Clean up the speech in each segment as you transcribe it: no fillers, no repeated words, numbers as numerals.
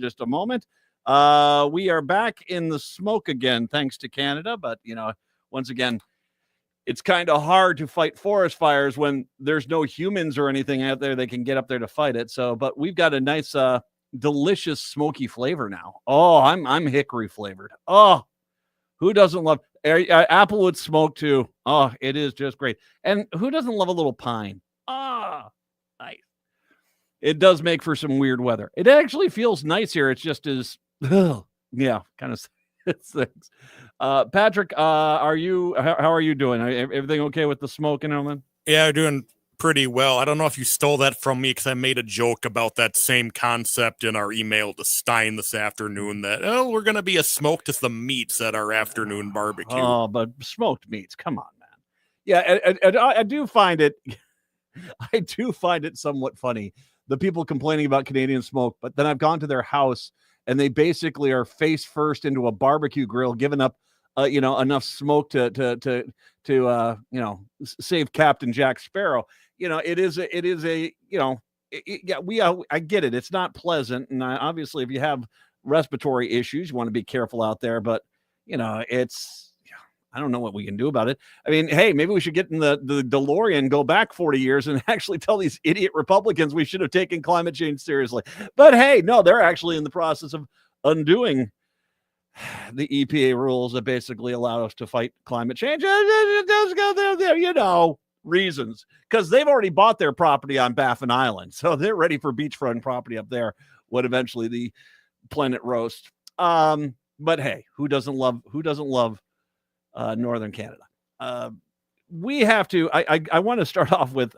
just a moment. We are back in the smoke again, thanks to Canada. But, once again, it's kind of hard to fight forest fires when there's no humans or anything out there that can get up there to fight it. So, but we've got a nice, delicious smoky flavor now. Oh, I'm hickory flavored. Oh, who doesn't love applewood smoke too? Oh, it is just great. And who doesn't love a little pine? Ah, nice. It does make for some weird weather. It actually feels nice here. It's just as, yeah, kind of things. Patrick, how are you doing? Everything okay with the smoke and everything? Yeah, I'm doing pretty well. I don't know if you stole that from me because I made a joke about that same concept in our email to Stein this afternoon that, we're going to be a smoke to some meats at our afternoon barbecue. Oh, but smoked meats. Come on, man. Yeah, and I do find it, somewhat funny, the people complaining about Canadian smoke, but then I've gone to their house and they basically are face first into a barbecue grill, giving up, enough smoke to save Captain Jack Sparrow. I get it. It's not pleasant. And obviously if you have respiratory issues, you want to be careful out there, but I don't know what we can do about it. I mean, hey, maybe we should get in the DeLorean, go back 40 years and actually tell these idiot Republicans we should have taken climate change seriously. But hey, no, they're actually in the process of undoing the EPA rules that basically allow us to fight climate change. It does go there, reasons. Because they've already bought their property on Baffin Island. So they're ready for beachfront property up there when eventually the planet roasts. But hey, who doesn't love Northern Canada? We have to. I want to start off with.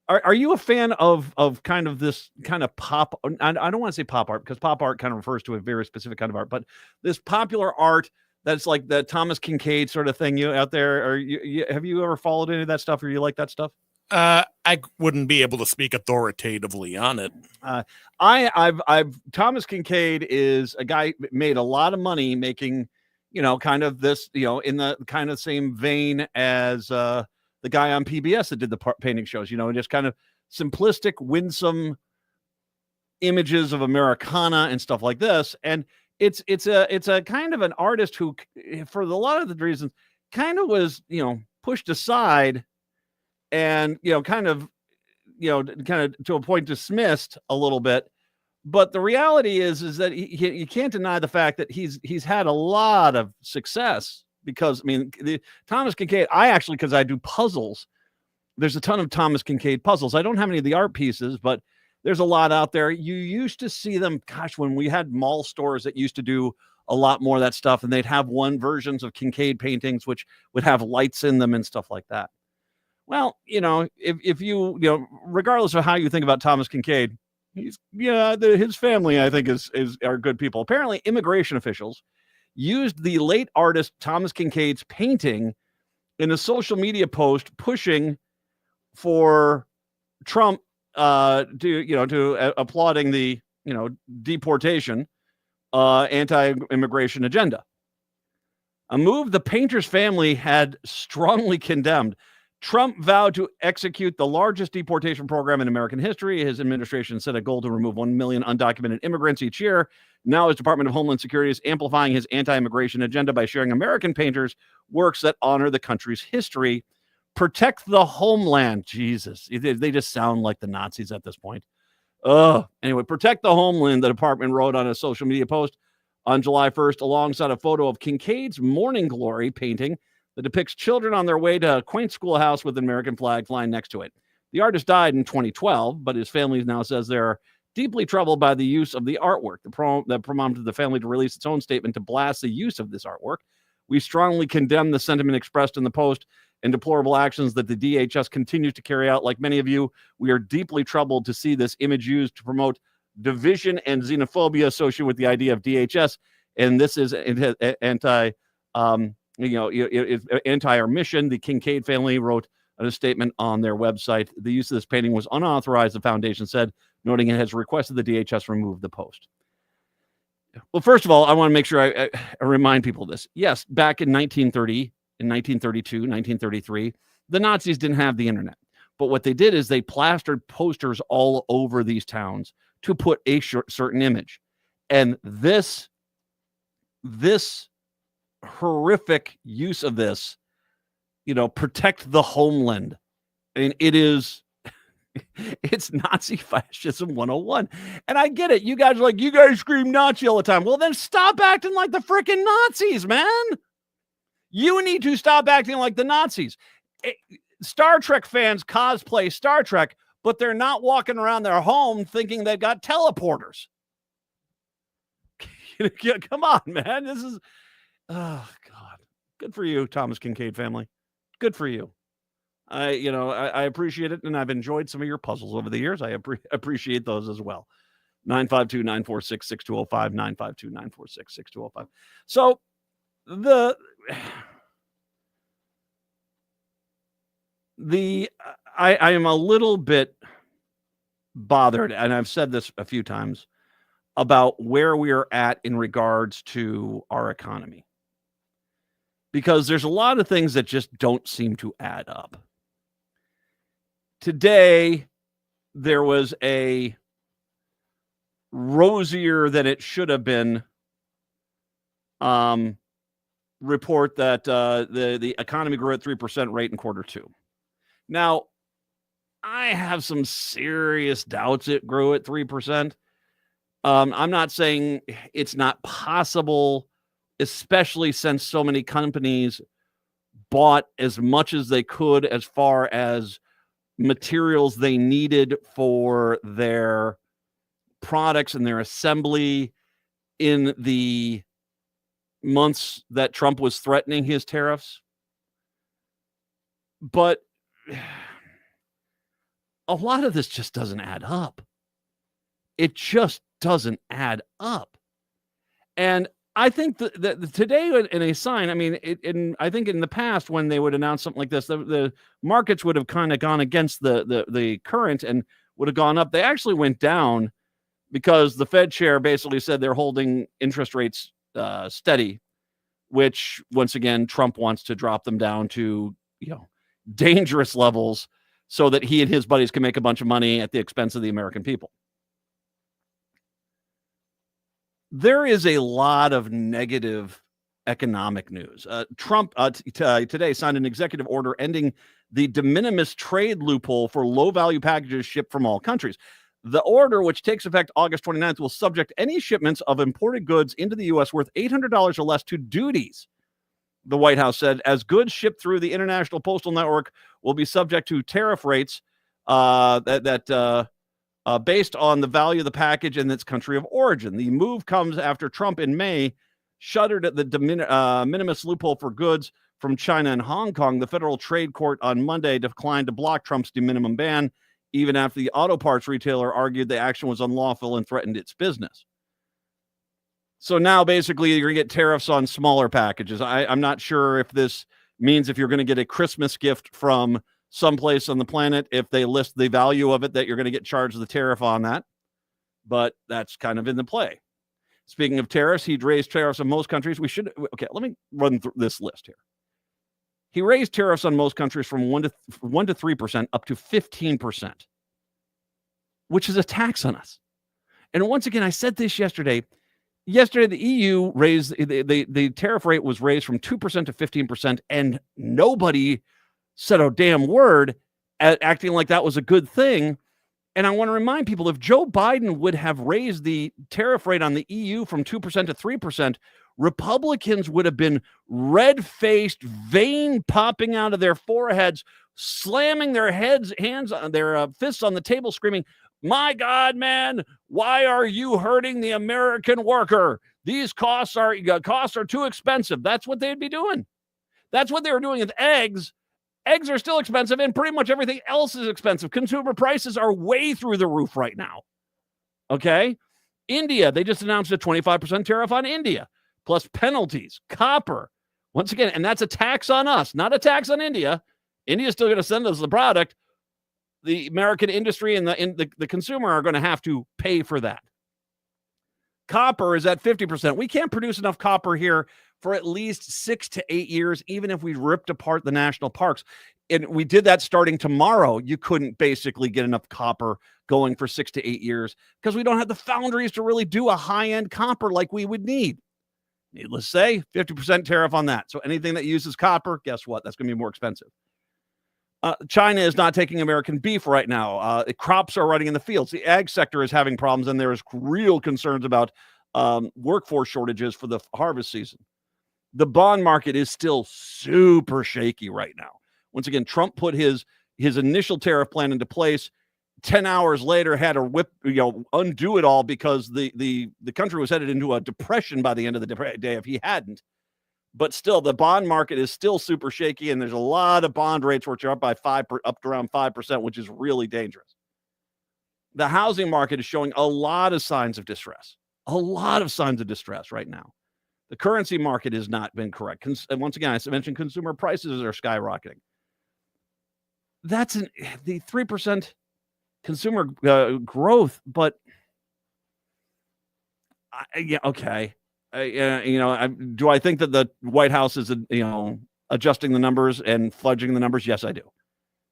Are you a fan of kind of this kind of pop? I don't want to say pop art because pop art kind of refers to a very specific kind of art, but this popular art that's like the Thomas Kincaid sort of thing. You out there? Or have you ever followed any of that stuff? Or you like that stuff? I wouldn't be able to speak authoritatively on it. I've Thomas Kincaid is a guy made a lot of money making, kind of this, in the kind of same vein as the guy on PBS that did the painting shows, just kind of simplistic, winsome images of Americana and stuff like this. And it's a kind of an artist who, for a lot of the reasons, kind of was, pushed aside and, kind of to a point dismissed a little bit. But the reality is that you can't deny the fact that he's had a lot of success because, Thomas Kincaid, because I do puzzles, there's a ton of Thomas Kincaid puzzles. I don't have any of the art pieces, but there's a lot out there. You used to see them, when we had mall stores that used to do a lot more of that stuff, and they'd have versions of Kincaid paintings, which would have lights in them and stuff like that. Well, if you, regardless of how you think about Thomas Kincaid, his family, I think, are good people. Apparently, immigration officials used the late artist Thomas Kincaid's painting in a social media post pushing for Trump to applauding the deportation anti-immigration agenda. A move the painter's family had strongly condemned. Trump vowed to execute the largest deportation program in American history. His administration set a goal to remove 1 million undocumented immigrants each year. Now his Department of Homeland Security is amplifying his anti-immigration agenda by sharing American painters' works that honor the country's history. Protect the homeland. Jesus, they just sound like the Nazis at this point. Anyway, protect the homeland, the department wrote on a social media post on July 1st, alongside a photo of Kincaid's Morning Glory painting that depicts children on their way to a quaint schoolhouse with an American flag flying next to it. The artist died in 2012, but his family now says they're deeply troubled by the use of the artwork. That prompted the family to release its own statement to blast the use of this artwork. We strongly condemn the sentiment expressed in the post and deplorable actions that the DHS continues to carry out. Like many of you, we are deeply troubled to see this image used to promote division and xenophobia associated with the idea of DHS. And this is anti our mission. The Kincaid family wrote a statement on their website. The use of this painting was unauthorized, the foundation said, noting it has requested the DHS remove the post. Well, first of all, I want to make sure I remind people of this. Yes, back in 1930, in 1932, 1933, the Nazis didn't have the internet. But what they did is they plastered posters all over these towns to put a certain image. And this horrific use of this, protect the homeland. I mean, it's Nazi fascism 101. And I get it. You guys are like, you guys scream Nazi all the time. Well, then stop acting like the freaking Nazis, man. You need to stop acting like the Nazis. Star Trek fans cosplay Star Trek, but they're not walking around their home thinking they've got teleporters. Come on, man. This is, oh, God. Good for you, Thomas Kincaid family. Good for you. I appreciate it, and I've enjoyed some of your puzzles over the years. I appreciate those as well. 952-946-6205, 952-946-6205. So I am a little bit bothered, and I've said this a few times, about where we are at in regards to our economy. Because there's a lot of things that just don't seem to add up. Today, there was a rosier than it should have been report that the economy grew at 3% rate in quarter two. Now, I have some serious doubts it grew at 3%. I'm not saying it's not possible, especially since so many companies bought as much as they could as far as materials they needed for their products and their assembly in the months that Trump was threatening his tariffs. But a lot of this just doesn't add up. It just doesn't add up. And I think that today in a sign, I mean, I think in the past when they would announce something like this, the markets would have kind of gone against the current and would have gone up. They actually went down because the Fed chair basically said they're holding interest rates steady, which once again, Trump wants to drop them down to, dangerous levels so that he and his buddies can make a bunch of money at the expense of the American people. There is a lot of negative economic news. Trump today signed an executive order ending the de minimis trade loophole for low-value packages shipped from all countries. The order, which takes effect August 29th, will subject any shipments of imported goods into the U.S. worth $800 or less to duties, the White House said, as goods shipped through the International Postal Network will be subject to tariff rates based on the value of the package and its country of origin. The move comes after Trump in May shuttered at the de minimis loophole for goods from China and Hong Kong. The federal trade court on Monday declined to block Trump's de minimis ban, even after the auto parts retailer argued the action was unlawful and threatened its business. So now basically you're going to get tariffs on smaller packages. I'm not sure if this means if you're going to get a Christmas gift from someplace on the planet, if they list the value of it, that you're going to get charged the tariff on that. But that's kind of in the play. Speaking of tariffs, he'd raised tariffs on most countries. Let me run through this list here. He raised tariffs on most countries from 1 to 3% up to 15%, which is a tax on us. And once again, I said this yesterday. Yesterday, the EU raised the tariff rate was raised from 2% to 15%, and nobody said a damn word at acting like that was a good thing. And I want to remind people, if Joe Biden would have raised the tariff rate on the EU from 2% to 3%, Republicans would have been red-faced, vein popping out of their foreheads, slamming their hands on their fists on the table, screaming, "My God, man, why are you hurting the American worker? These costs are too expensive." That's what they'd be doing. That's what they were doing with eggs. Eggs are still expensive, and pretty much everything else is expensive. Consumer prices are way through the roof right now. Okay? India, they just announced a 25% tariff on India, plus penalties, copper. Once again, and that's a tax on us, not a tax on India. India's still going to send us the product. The American industry and the consumer are going to have to pay for that. Copper is at 50%. We can't produce enough copper here for at least 6 to 8 years, even if we ripped apart the national parks. And we did that starting tomorrow. You couldn't basically get enough copper going for 6 to 8 years because we don't have the foundries to really do a high-end copper like we would need. Needless to say, 50% tariff on that. So anything that uses copper, guess what? That's going to be more expensive. China is not taking American beef right now. Crops are running in the fields. The ag sector is having problems, and there's real concerns about workforce shortages for the harvest season. The bond market is still super shaky right now. Once again, Trump put his initial tariff plan into place. 10 hours later, had to undo it all because the country was headed into a depression by the end of the day if he hadn't. But still, the bond market is still super shaky, and there's a lot of bond rates which are up up to around 5%, which is really dangerous. The housing market is showing a lot of signs of distress. A lot of signs of distress right now. The currency market has not been correct. And once again, I mentioned consumer prices are skyrocketing. That's the 3% consumer growth, but okay. Do I think that the White House is, adjusting the numbers and fudging the numbers? Yes, I do.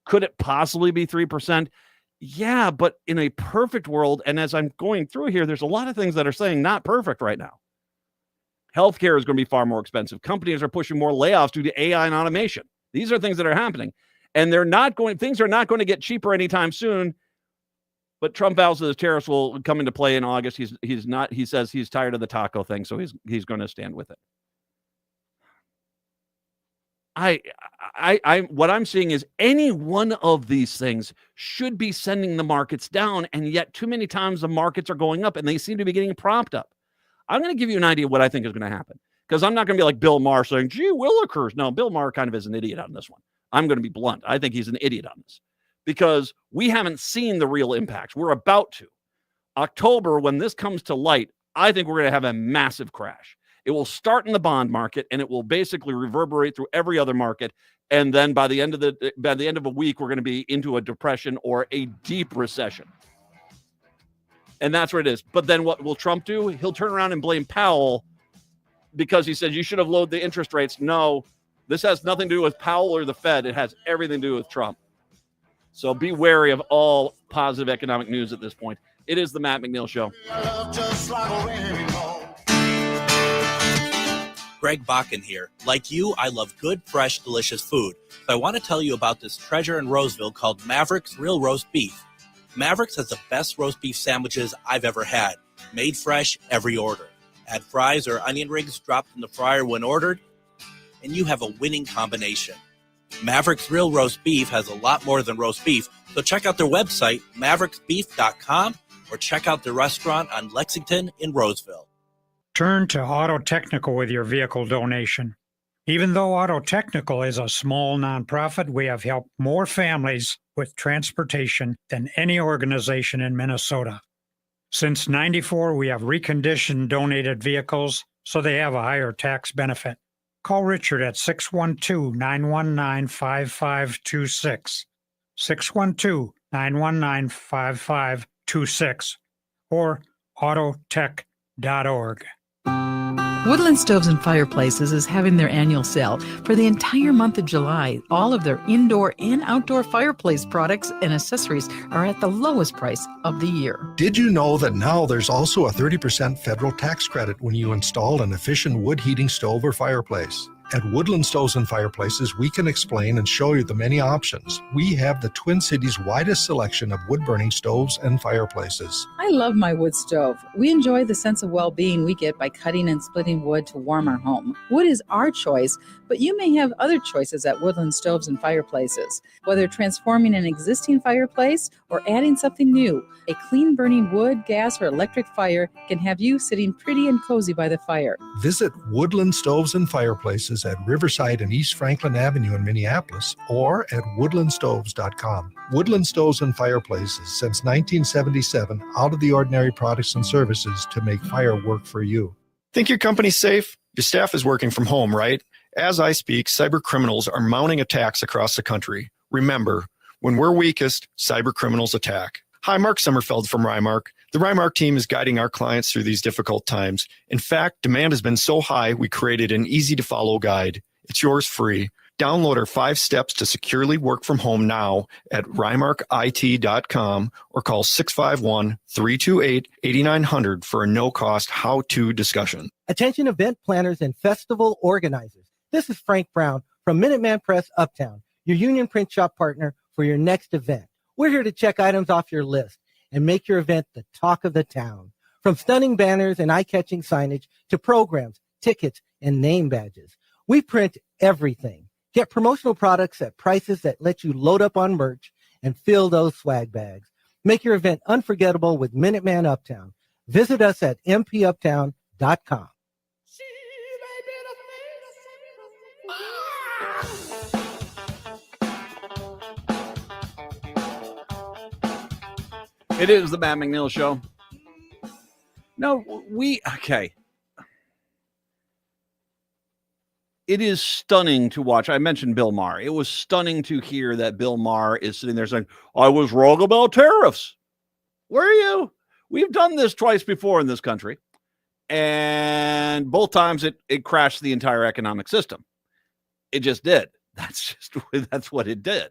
Could it possibly be 3%? Yeah, but in a perfect world, and as I'm going through here, there's a lot of things that are saying not perfect right now. Healthcare is going to be far more expensive. Companies are pushing more layoffs due to AI and automation. These are things that are happening, and things are not going to get cheaper anytime soon. But Trump vows that the tariffs will come into play in August. He says he's tired of the taco thing, so he's going to stand with it. What I'm seeing is any one of these things should be sending the markets down, and yet too many times the markets are going up, and they seem to be getting propped up. I'm going to give you an idea of what I think is going to happen, because I'm not going to be like Bill Maher saying, gee willikers. No, Bill Maher kind of is an idiot on this one. I'm going to be blunt. I think he's an idiot on this because we haven't seen the real impacts. We're about to. October, when this comes to light, I think we're going to have a massive crash. It will start in the bond market, and it will basically reverberate through every other market. And then by the end of a week, we're going to be into a depression or a deep recession. And that's what it is. But then what will Trump do? He'll turn around and blame Powell because he said, you should have lowered the interest rates. No, this has nothing to do with Powell or the Fed. It has everything to do with Trump. So be wary of all positive economic news at this point. It is the Matt McNeil Show. Greg Bakken here. Like you, I love good, fresh, delicious food. So I want to tell you about this treasure in Roseville called Maverick's Real Roast Beef. Maverick's has the best roast beef sandwiches I've ever had. Made fresh every order. Add fries or onion rings dropped in the fryer when ordered, and you have a winning combination. Maverick's Real Roast Beef has a lot more than roast beef, so check out their website, mavericksbeef.com, or check out their restaurant on Lexington in Roseville. Turn to Auto Technical with your vehicle donation. Even though Auto Technical is a small nonprofit, we have helped more families with transportation than any organization in Minnesota. Since '94, we have reconditioned donated vehicles so they have a higher tax benefit. Call Richard at 612-919-5526, 612-919-5526, or autotech.org. Woodland Stoves and Fireplaces is having their annual sale for the entire month of July. All of their indoor and outdoor fireplace products and accessories are at the lowest price of the year. Did you know that now there's also a 30% federal tax credit when you install an efficient wood heating stove or fireplace? At Woodland Stoves and Fireplaces, we can explain and show you the many options. We have the Twin Cities' widest selection of wood-burning stoves and fireplaces. I love my wood stove. We enjoy the sense of well-being we get by cutting and splitting wood to warm our home. Wood is our choice, but you may have other choices at Woodland Stoves and Fireplaces. Whether transforming an existing fireplace or adding something new, a clean-burning wood, gas, or electric fire can have you sitting pretty and cozy by the fire. Visit Woodland Stoves and Fireplaces at Riverside and East Franklin Avenue in Minneapolis or at woodlandstoves.com. Woodland Stoves and Fireplaces, since 1977, out of the ordinary products and services to make fire work for you. Think your company's safe? Your staff is working from home, right? As I speak, cyber criminals are mounting attacks across the country. Remember, when we're weakest, cyber criminals attack. Hi, Mark Sommerfeld from Rymark. The Rymark team is guiding our clients through these difficult times. In fact, demand has been so high, we created an easy-to-follow guide. It's yours free. Download our 5 steps to securely work from home now at rymarkit.com or call 651-328-8900 for a no-cost how-to discussion. Attention event planners and festival organizers. This is Frank Brown from Minuteman Press Uptown, your union print shop partner for your next event. We're here to check items off your list and make your event the talk of the town. From stunning banners and eye-catching signage to programs, tickets, and name badges, we print everything. Get promotional products at prices that let you load up on merch and fill those swag bags. Make your event unforgettable with Minuteman Uptown. Visit us at mpuptown.com. It is the Matt McNeil Show. No, okay. It is stunning to watch. I mentioned Bill Maher. It was stunning to hear that Bill Maher is sitting there saying, I was wrong about tariffs. Where are you? We've done this twice before in this country. And both times it crashed the entire economic system. It just did. That's what it did.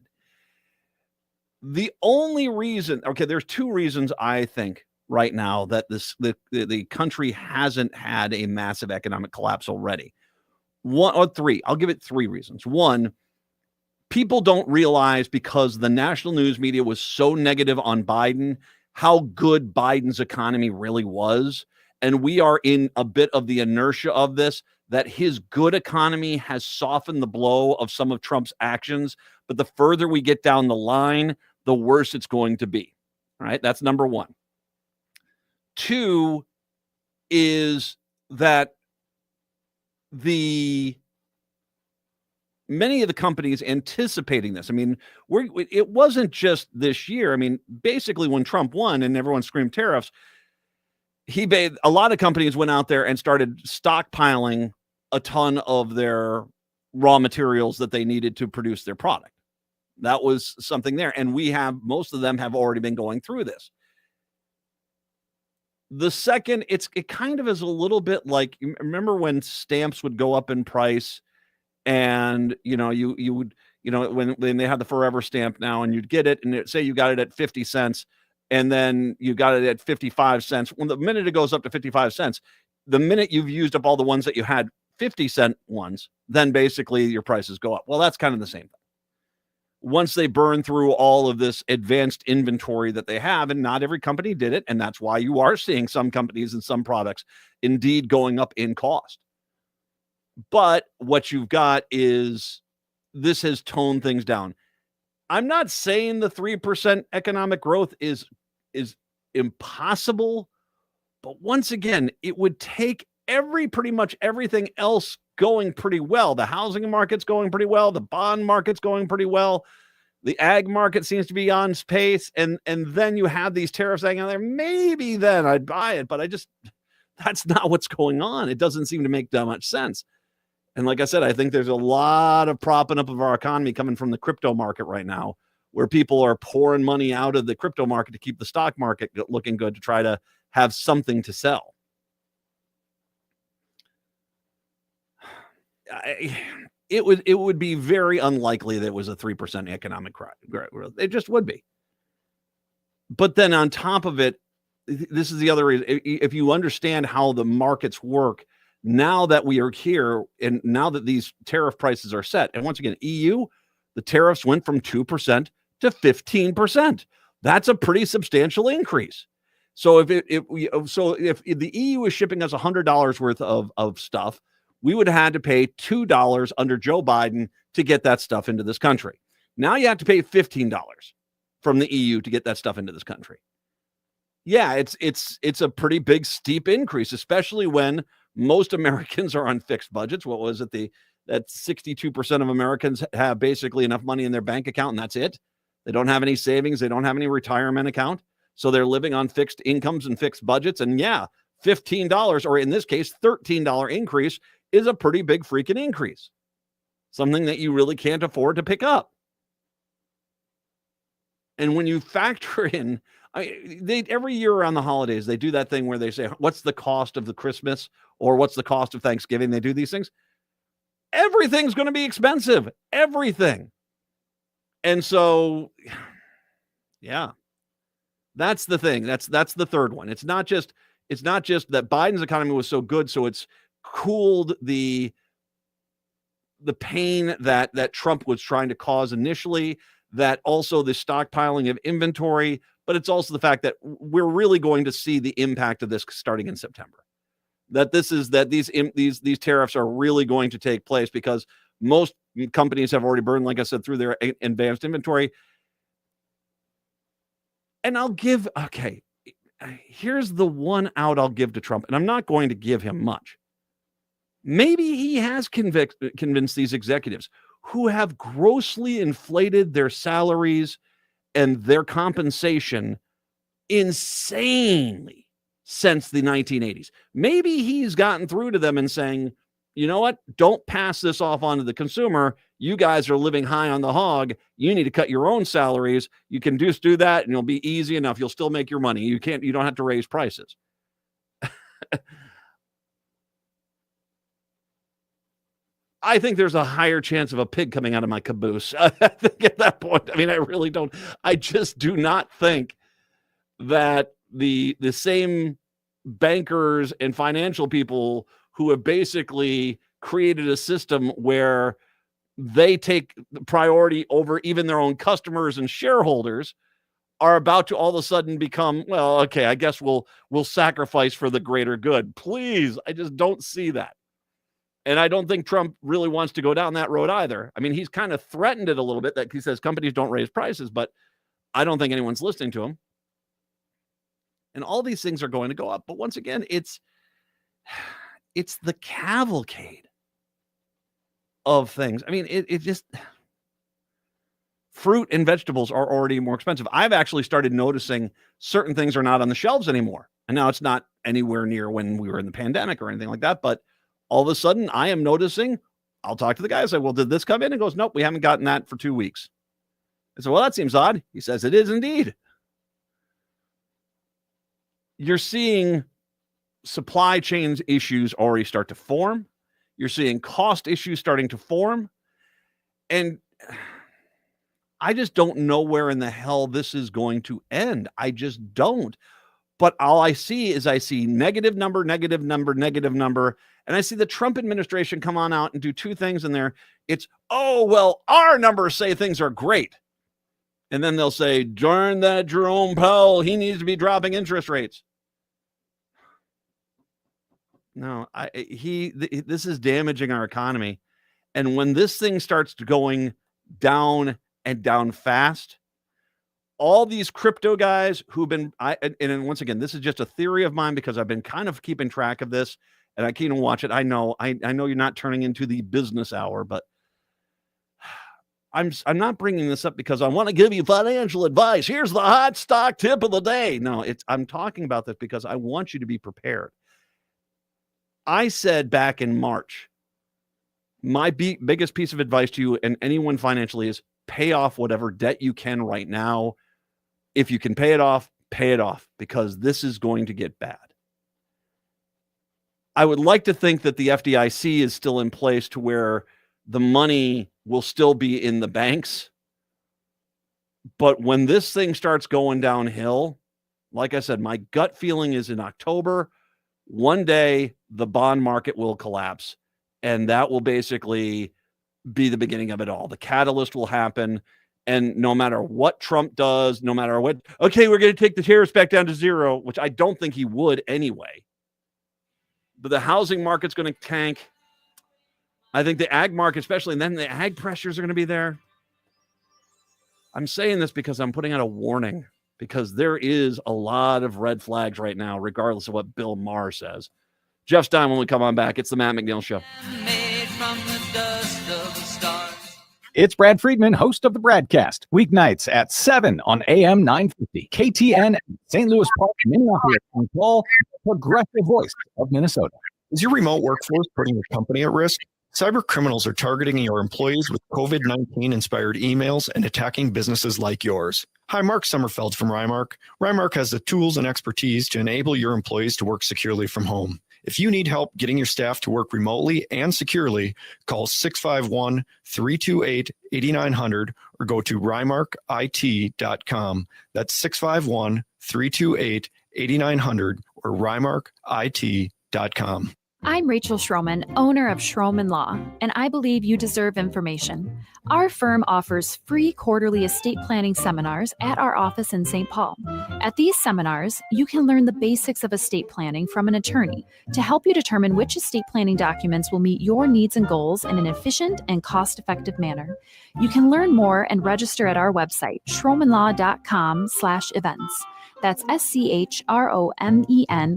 The only reason, okay, there's 2 reasons I think right now that the country hasn't had a massive economic collapse already. 1 or 3. I'll give it 3 reasons. 1, people don't realize, because the national news media was so negative on Biden, how good Biden's economy really was. And we are in a bit of the inertia of this, that his good economy has softened the blow of some of Trump's actions. But the further we get down the line, the worse it's going to be. All right. That's number 1. 2 is that many of the companies anticipating this. I mean, it wasn't just this year. I mean, basically when Trump won and everyone screamed tariffs, a lot of companies went out there and started stockpiling a ton of their raw materials that they needed to produce their product. That was something there. And most of them have already been going through this. The second, it kind of is a little bit like, remember when stamps would go up in price, and you would, when they had the forever stamp now, and you'd get it, and say you got it at 50 cents, and then you got it at 55 cents. When the minute it goes up to 55 cents, the minute you've used up all the ones that you had 50-cent ones, then basically your prices go up. Well, that's kind of the same thing. Once they burn through all of this advanced inventory that they have, and not every company did it, and that's why you are seeing some companies and some products indeed going up in cost. But what you've got is, this has toned things down. I'm not saying the 3% economic growth is impossible, but once again, it would take pretty much everything else going pretty well. The housing market's going pretty well. The bond market's going pretty well. The ag market seems to be on pace. And then you have these tariffs hanging out there. Maybe then I'd buy it, but that's not what's going on. It doesn't seem to make that much sense. And like I said, I think there's a lot of propping up of our economy coming from the crypto market right now, where people are pouring money out of the crypto market to keep the stock market looking good, to try to have something to sell. It would be very unlikely that it was a 3% economic growth. It just would be. But then on top of it, this is the other reason. If you understand how the markets work, now that we are here, and now that these tariff prices are set, and once again, EU, the tariffs went from 2% to 15%. That's a pretty substantial increase. So if the EU is shipping us $100 worth of stuff, we would have had to pay $2 under Joe Biden to get that stuff into this country. Now you have to pay $15 from the EU to get that stuff into this country. Yeah, it's a pretty big, steep increase, especially when most Americans are on fixed budgets. What was it? That 62% of Americans have basically enough money in their bank account, and that's it. They don't have any savings. They don't have any retirement account. So they're living on fixed incomes and fixed budgets. And yeah, $15, or in this case, $13 increase is a pretty big freaking increase. Something that you really can't afford to pick up. And when you factor in, every year around the holidays, they do that thing where they say, what's the cost of the Christmas, or what's the cost of Thanksgiving? They do these things. everything's going to be expensive. Everything. And so, yeah, that's the thing. That's the third one. It's not just that Biden's economy was so good, so it's cooled the pain that Trump was trying to cause initially, that also the stockpiling of inventory, but it's also the fact that we're really going to see the impact of this starting in September. These tariffs are really going to take place because most companies have already burned, like I said, through their advanced inventory. And here's the one out I'll give to Trump, and I'm not going to give him much. Maybe he has convinced these executives who have grossly inflated their salaries and their compensation insanely since the 1980s. Maybe he's gotten through to them and saying, you know what? Don't pass this off onto the consumer. You guys are living high on the hog. You need to cut your own salaries. You can just do that and it'll be easy enough. You'll still make your money. You don't have to raise prices. I think there's a higher chance of a pig coming out of my caboose. I think at that point, I mean, I really don't. I just do not think that the same bankers and financial people who have basically created a system where they take priority over even their own customers and shareholders are about to all of a sudden become, well, okay, I guess we'll sacrifice for the greater good. Please, I just don't see that. And I don't think Trump really wants to go down that road either. I mean, he's kind of threatened it a little bit that he says companies don't raise prices, but I don't think anyone's listening to him. And all these things are going to go up. But once again, it's the cavalcade of things. I mean, it just, fruit and vegetables are already more expensive. I've actually started noticing certain things are not on the shelves anymore. And now it's not anywhere near when we were in the pandemic or anything like that. But all of a sudden I am noticing, I'll talk to the guy. I say, well, did this come in? And goes, nope, we haven't gotten that for 2 weeks. I said, well, that seems odd. He says, it is indeed. You're seeing supply chains issues already start to form. You're seeing cost issues starting to form. And I just don't know where in the hell this is going to end. I just don't. But all I see is negative number. And I see the Trump administration come on out and do two things in there. It's, oh, well, our numbers say things are great. And then they'll say, darn that Jerome Powell, he needs to be dropping interest rates. No, this is damaging our economy. And when this thing starts going down and down fast, all these crypto guys who've been, and once again, this is just a theory of mine because I've been kind of keeping track of this and I can't even watch it. I know you're not turning into the business hour, but I'm not bringing this up because I want to give you financial advice. Here's the hot stock tip of the day. No, I'm talking about this because I want you to be prepared. I said back in March, my biggest piece of advice to you and anyone financially is pay off whatever debt you can right now. If you can pay it off because this is going to get bad. I would like to think that the FDIC is still in place to where the money will still be in the banks. But when this thing starts going downhill, like I said, my gut feeling is in October, one day the bond market will collapse. And that will basically be the beginning of it all. The catalyst will happen. And no matter what Trump does, no matter what, okay, we're going to take the tariffs back down to zero, which I don't think he would anyway. But the housing market's going to tank. I think the ag market, especially, and then the ag pressures are going to be there. I'm saying this because I'm putting out a warning because there is a lot of red flags right now, regardless of what Bill Maher says. Jeff Stein, when we come on back, it's the Matt McNeil Show. It's Brad Friedman, host of the Bradcast, weeknights at 7 on AM 950, KTN, St. Louis Park, Minneapolis, and Paul, progressive voice of Minnesota. Is your remote workforce putting your company at risk? Cyber criminals are targeting your employees with COVID-19 inspired emails and attacking businesses like yours. Hi, Mark Sommerfeld from Rymark. Rymark has the tools and expertise to enable your employees to work securely from home. If you need help getting your staff to work remotely and securely, call 651-328-8900 or go to rymarkit.com. That's 651-328-8900 or rymarkit.com. I'm Rachel Schroman, owner of Schroman Law, and I believe you deserve information. Our firm offers free quarterly estate planning seminars at our office in St. Paul. At these seminars, you can learn the basics of estate planning from an attorney to help you determine which estate planning documents will meet your needs and goals in an efficient and cost-effective manner. You can learn more and register at our website, schromenlaw.com/events. That's SCHROMEN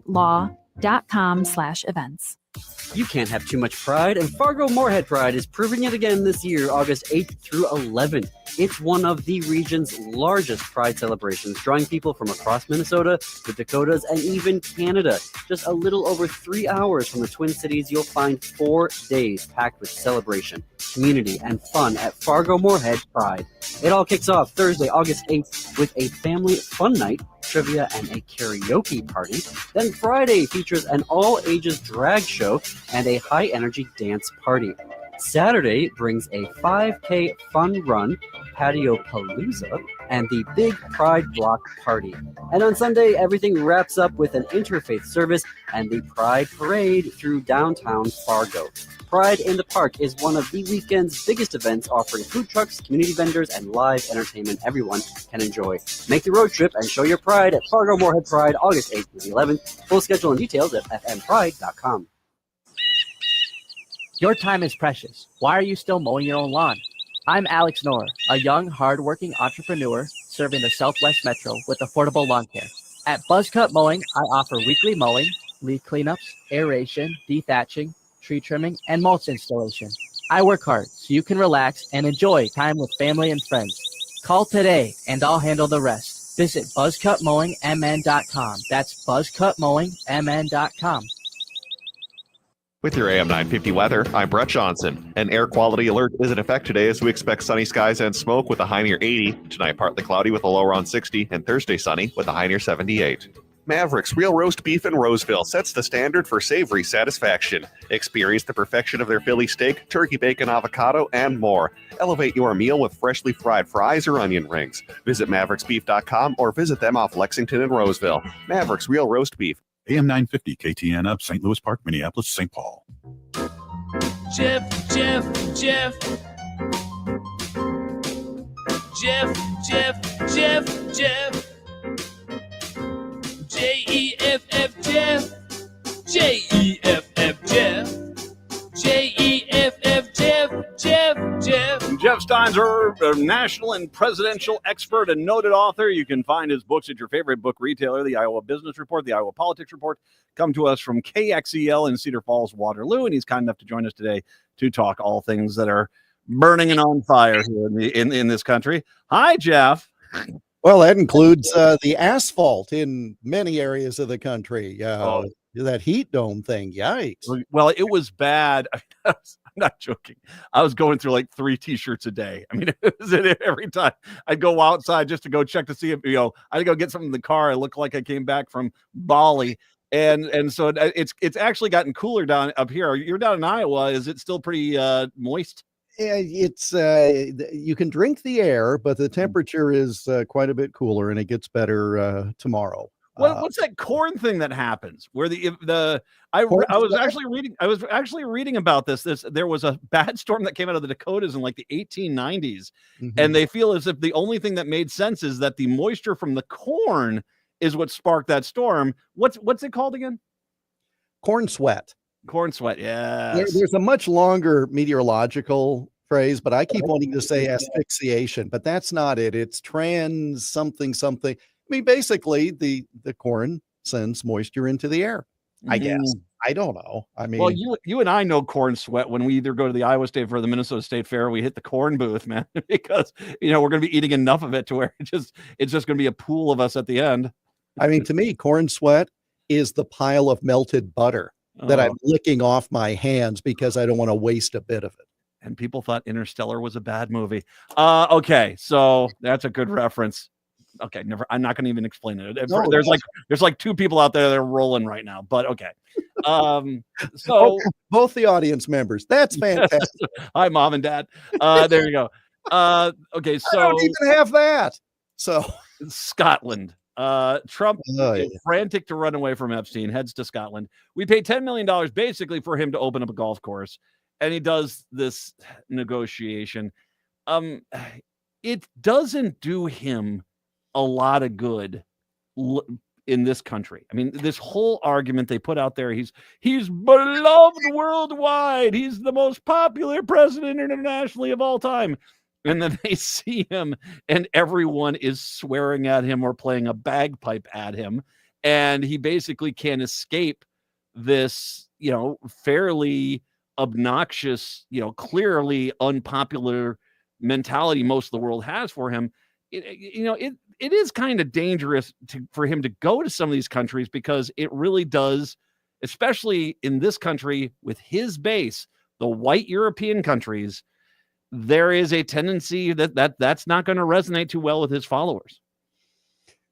law.com/events. You can't have too much pride, and Fargo Moorhead Pride is proving it again this year, August 8th through 11th. It's one of the region's largest pride celebrations, drawing people from across Minnesota, the Dakotas, and even Canada. Just a little over 3 hours from the Twin Cities, you'll find 4 days packed with celebration, community, and fun at Fargo Moorhead Pride. It all kicks off Thursday, August 8th with a family fun night, trivia, and a karaoke party. Then Friday features an all-ages drag show and a high-energy dance party. Saturday brings a 5K fun run, patio palooza, and the big Pride Block Party. And on Sunday, everything wraps up with an interfaith service and the Pride Parade through downtown Fargo. Pride in the Park is one of the weekend's biggest events, offering food trucks, community vendors, and live entertainment everyone can enjoy. Make the road trip and show your pride at Fargo Moorhead Pride, August 8th through the 11th. Full schedule and details at fmpride.com. Your time is precious. Why are you still mowing your own lawn? I'm Alex Knorr, a young, hardworking entrepreneur serving the Southwest Metro with affordable lawn care. At Buzzcut Mowing, I offer weekly mowing, leaf cleanups, aeration, dethatching, tree trimming, and mulch installation. I work hard so you can relax and enjoy time with family and friends. Call today and I'll handle the rest. Visit buzzcutmowingmn.com. That's buzzcutmowingmn.com. With your AM 950 weather, I'm Brett Johnson. An air quality alert is in effect today as we expect sunny skies and smoke with a high near 80. Tonight, partly cloudy with a low around 60, and Thursday, sunny with a high near 78. Mavericks Real Roast Beef in Roseville sets the standard for savory satisfaction. Experience the perfection of their Philly steak, turkey bacon, avocado, and more. Elevate your meal with freshly fried fries or onion rings. Visit mavericksbeef.com or visit them off Lexington and Roseville. Mavericks Real Roast Beef. AM 950 KTN up, St. Louis Park, Minneapolis, St. Paul. Jeff. J-E-F-F, Jeff. J-E-F-F, Jeff. J-E-F-F, Jeff. Jeff Steinzer, a national and presidential expert and noted author. You can find his books at your favorite book retailer, the Iowa Business Report, the Iowa Politics Report. Come to us from KXEL in Cedar Falls, Waterloo, and he's kind enough to join us today to talk all things that are burning and on fire here in this country. Hi, Jeff. Well, that includes the asphalt in many areas of the country. That heat dome thing. Yikes. Well, it was bad. I'm not joking. I was going through like 3 T-shirts a day. I mean, it was every time I'd go outside just to go check to see if, I'd go get something in the car. I looked like I came back from Bali. And so it's actually gotten cooler down up here. You're down in Iowa. Is it still pretty moist? Yeah, it's you can drink the air, but the temperature is quite a bit cooler, and it gets better tomorrow. What's that corn thing that happens where I was actually reading about this. There was a bad storm that came out of the Dakotas in like the 1890s, and they feel as if the only thing that made sense is that the moisture from the corn is what sparked that storm. What's it called again? Corn sweat. Corn sweat. Yeah. There's a much longer meteorological phrase, but I keep wanting to say asphyxiation, but that's not it. It's trans something. I mean, basically, the corn sends moisture into the air, I guess. I don't know. I mean, well, you and I know corn sweat when we either go to the Iowa State Fair or the Minnesota State Fair. We hit the corn booth, man, because we're going to be eating enough of it to where it's just going to be a pool of us at the end. I mean, to me, corn sweat is the pile of melted butter that I'm licking off my hands because I don't want to waste a bit of it. And people thought Interstellar was a bad movie. Okay, so that's a good reference. Okay, never. I'm not going to even explain it. No, There's like two people out there that are rolling right now, but okay. So okay, both the audience members. That's fantastic. Hi, mom and dad. There you go. Okay, so I don't even have that. So Scotland. Trump is frantic to run away from Epstein, heads to Scotland. We pay $10 million basically for him to open up a golf course, and he does this negotiation. It doesn't do him a lot of good in this country. I mean, this whole argument they put out there, he's beloved worldwide. He's the most popular president internationally of all time. And then they see him and everyone is swearing at him or playing a bagpipe at him. And he basically can't escape this, fairly obnoxious, clearly unpopular mentality most of the world has for him. It is kind of dangerous for him to go to some of these countries, because it really does, especially in this country with his base, the white European countries, there is a tendency that's not going to resonate too well with his followers.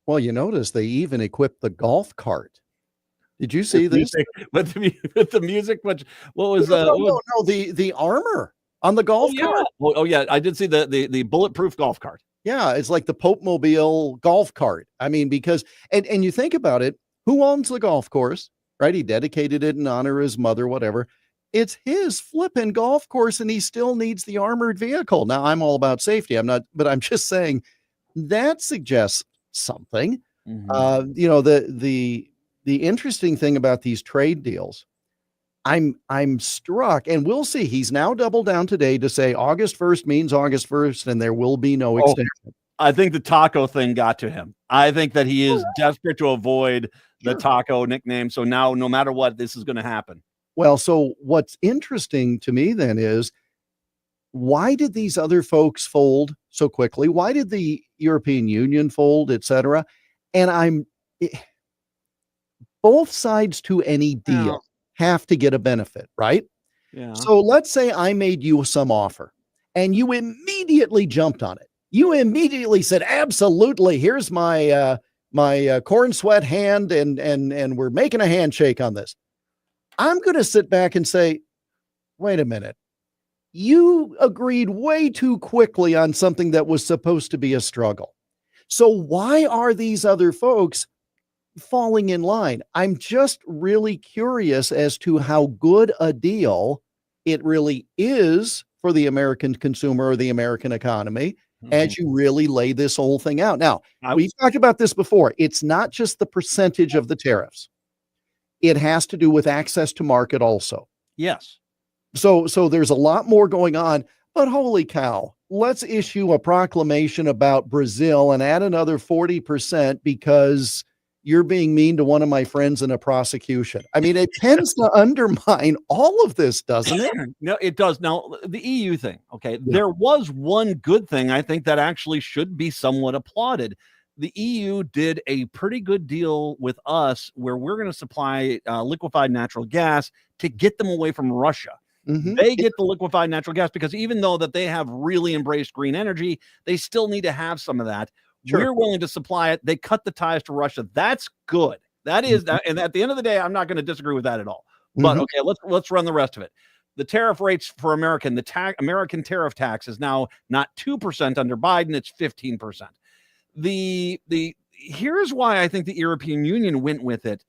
Well, you notice they even equipped the golf cart. Did you see this? With the music, what was the armor on the golf cart? Oh yeah, I did see the bulletproof golf cart. Yeah, it's like the Pope Mobile golf cart. I mean, because and you think about it, who owns the golf course, right? He dedicated it in honor of his mother, whatever. It's his flipping golf course, and he still needs the armored vehicle. Now, I'm all about safety. I'm not, but I'm just saying that suggests something. The interesting thing about these trade deals, I'm struck, and we'll see. He's now doubled down today to say August 1st means August 1st, and there will be no extension. I think the taco thing got to him. I think that he is desperate to avoid the taco nickname. So now, no matter what, this is going to happen. Well, so what's interesting to me then is, why did these other folks fold so quickly? Why did the European Union fold, et cetera? And both sides to any deal have to get a benefit, right? Yeah. So let's say I made you some offer and you immediately jumped on it. You immediately said, absolutely, here's my corn sweat hand, and we're making a handshake on this. I'm going to sit back and say, wait a minute. You agreed way too quickly on something that was supposed to be a struggle. So why are these other folks falling in line? I'm just really curious as to how good a deal it really is for the American consumer or the American economy as you really lay this whole thing out. Now, we've talked about this before. It's not just the percentage of the tariffs. It has to do with access to market also. Yes. So there's a lot more going on, but holy cow, let's issue a proclamation about Brazil and add another 40% because you're being mean to one of my friends in a prosecution. I mean, it tends to undermine all of this, doesn't it? No, it does. Now, the EU thing, okay, there was one good thing I think that actually should be somewhat applauded. The EU did a pretty good deal with us where we're going to supply liquefied natural gas to get them away from Russia. Mm-hmm. They get the liquefied natural gas because even though that they have really embraced green energy, they still need to have some of that. Sure. We're willing to supply it. They cut the ties to Russia. That's good. That is that. And at the end of the day, I'm not going to disagree with that at all. But okay, let's run the rest of it. The tariff rates for American tariff tax is now not 2% under Biden, it's 15%. Here's why I think the European Union went with it.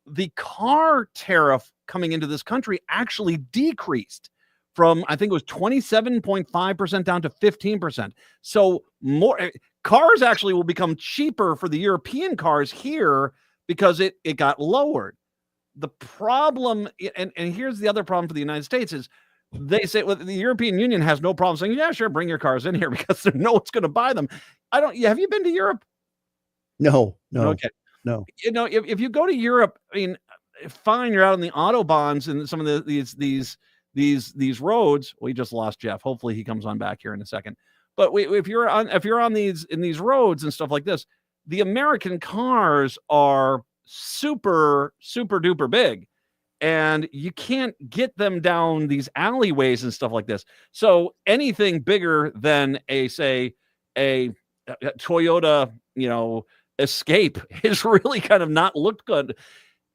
The car tariff coming into this country actually decreased from, I think it was 27.5% down to 15%. So more cars actually will become cheaper for the European cars here because it got lowered. The problem, and here's the other problem for the United States, is they say, well, the European Union has no problem saying, yeah, sure, bring your cars in here because no one's going to buy them. Have you been to Europe? No. Okay. No. If you go to Europe, I mean, fine, you're out on the Autobahns and some of these roads. We just lost Jeff. Hopefully he comes on back here in a second. But if you're on these roads and stuff like this, the American cars are super, super duper big, and you can't get them down these alleyways and stuff like this. So anything bigger than a Toyota, Escape has really kind of not looked good.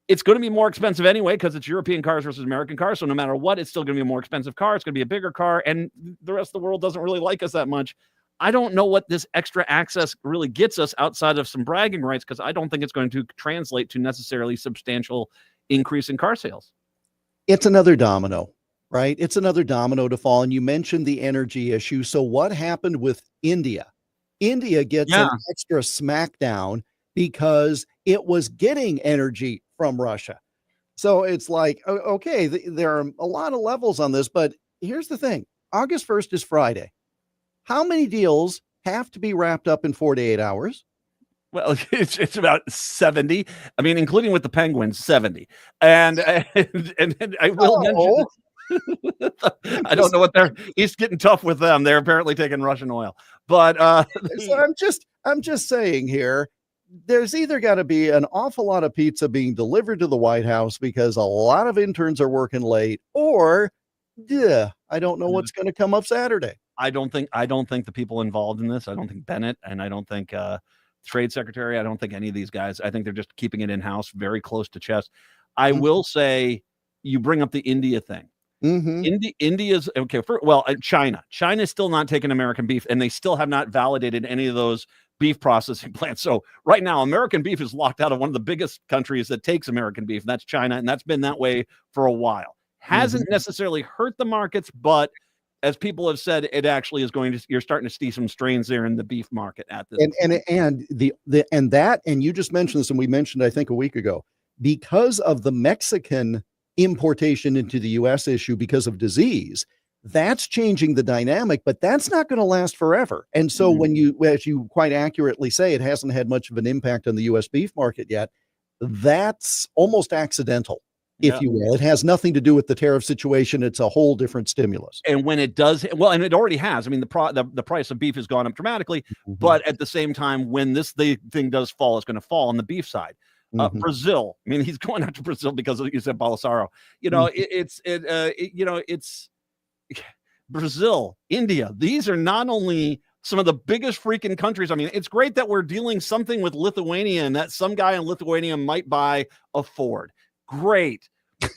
It's going to be more expensive anyway because it's European cars versus American cars. So no matter what, it's still going to be a more expensive car. It's going to be a bigger car, and the rest of the world doesn't really like us that much. I don't know what this extra access really gets us outside of some bragging rights, because I don't think it's going to translate to necessarily substantial increase in car sales. It's another domino, right? It's another domino to fall. And you mentioned the energy issue. So what happened with India? India gets an extra smackdown because it was getting energy from Russia. So it's like, okay, there are a lot of levels on this, but here's the thing. August 1st is Friday. How many deals have to be wrapped up in 48 hours? Well, it's about 70. I mean, including with the Penguins, 70. And I will mention, I don't know what he's getting tough with them. They're apparently taking Russian oil. But so I'm just saying here, there's either got to be an awful lot of pizza being delivered to the White House because a lot of interns are working late, or I don't know what's going to come up Saturday. I don't think the people involved in this, I don't think Bennett, and I don't think Trade Secretary, I don't think any of these guys, I think they're just keeping it in-house, very close to chest. I will say, you bring up the India thing. India's okay. China is still not taking American beef, and they still have not validated any of those beef processing plants. So right now, American beef is locked out of one of the biggest countries that takes American beef, and that's China, and that's been that way for a while. Hasn't necessarily hurt the markets, but as people have said, it actually is you're starting to see some strains there in the beef market at this. And you just mentioned this, and we mentioned, I think, a week ago, because of the Mexican importation into the U.S. issue because of disease, that's changing the dynamic, but that's not going to last forever. And so as you quite accurately say, it hasn't had much of an impact on the U.S. beef market yet. That's almost accidental, if you will. It has nothing to do with the tariff situation. It's a whole different stimulus. And when it does, and it already has. I mean, the price of beef has gone up dramatically, but at the same time, when the thing does fall, it's going to fall on the beef side. Brazil. I mean, he's going after Brazil because you said Bolsonaro. It's Brazil, India. These are not only some of the biggest freaking countries. I mean, it's great that we're dealing something with Lithuania and that some guy in Lithuania might buy a Ford. Great.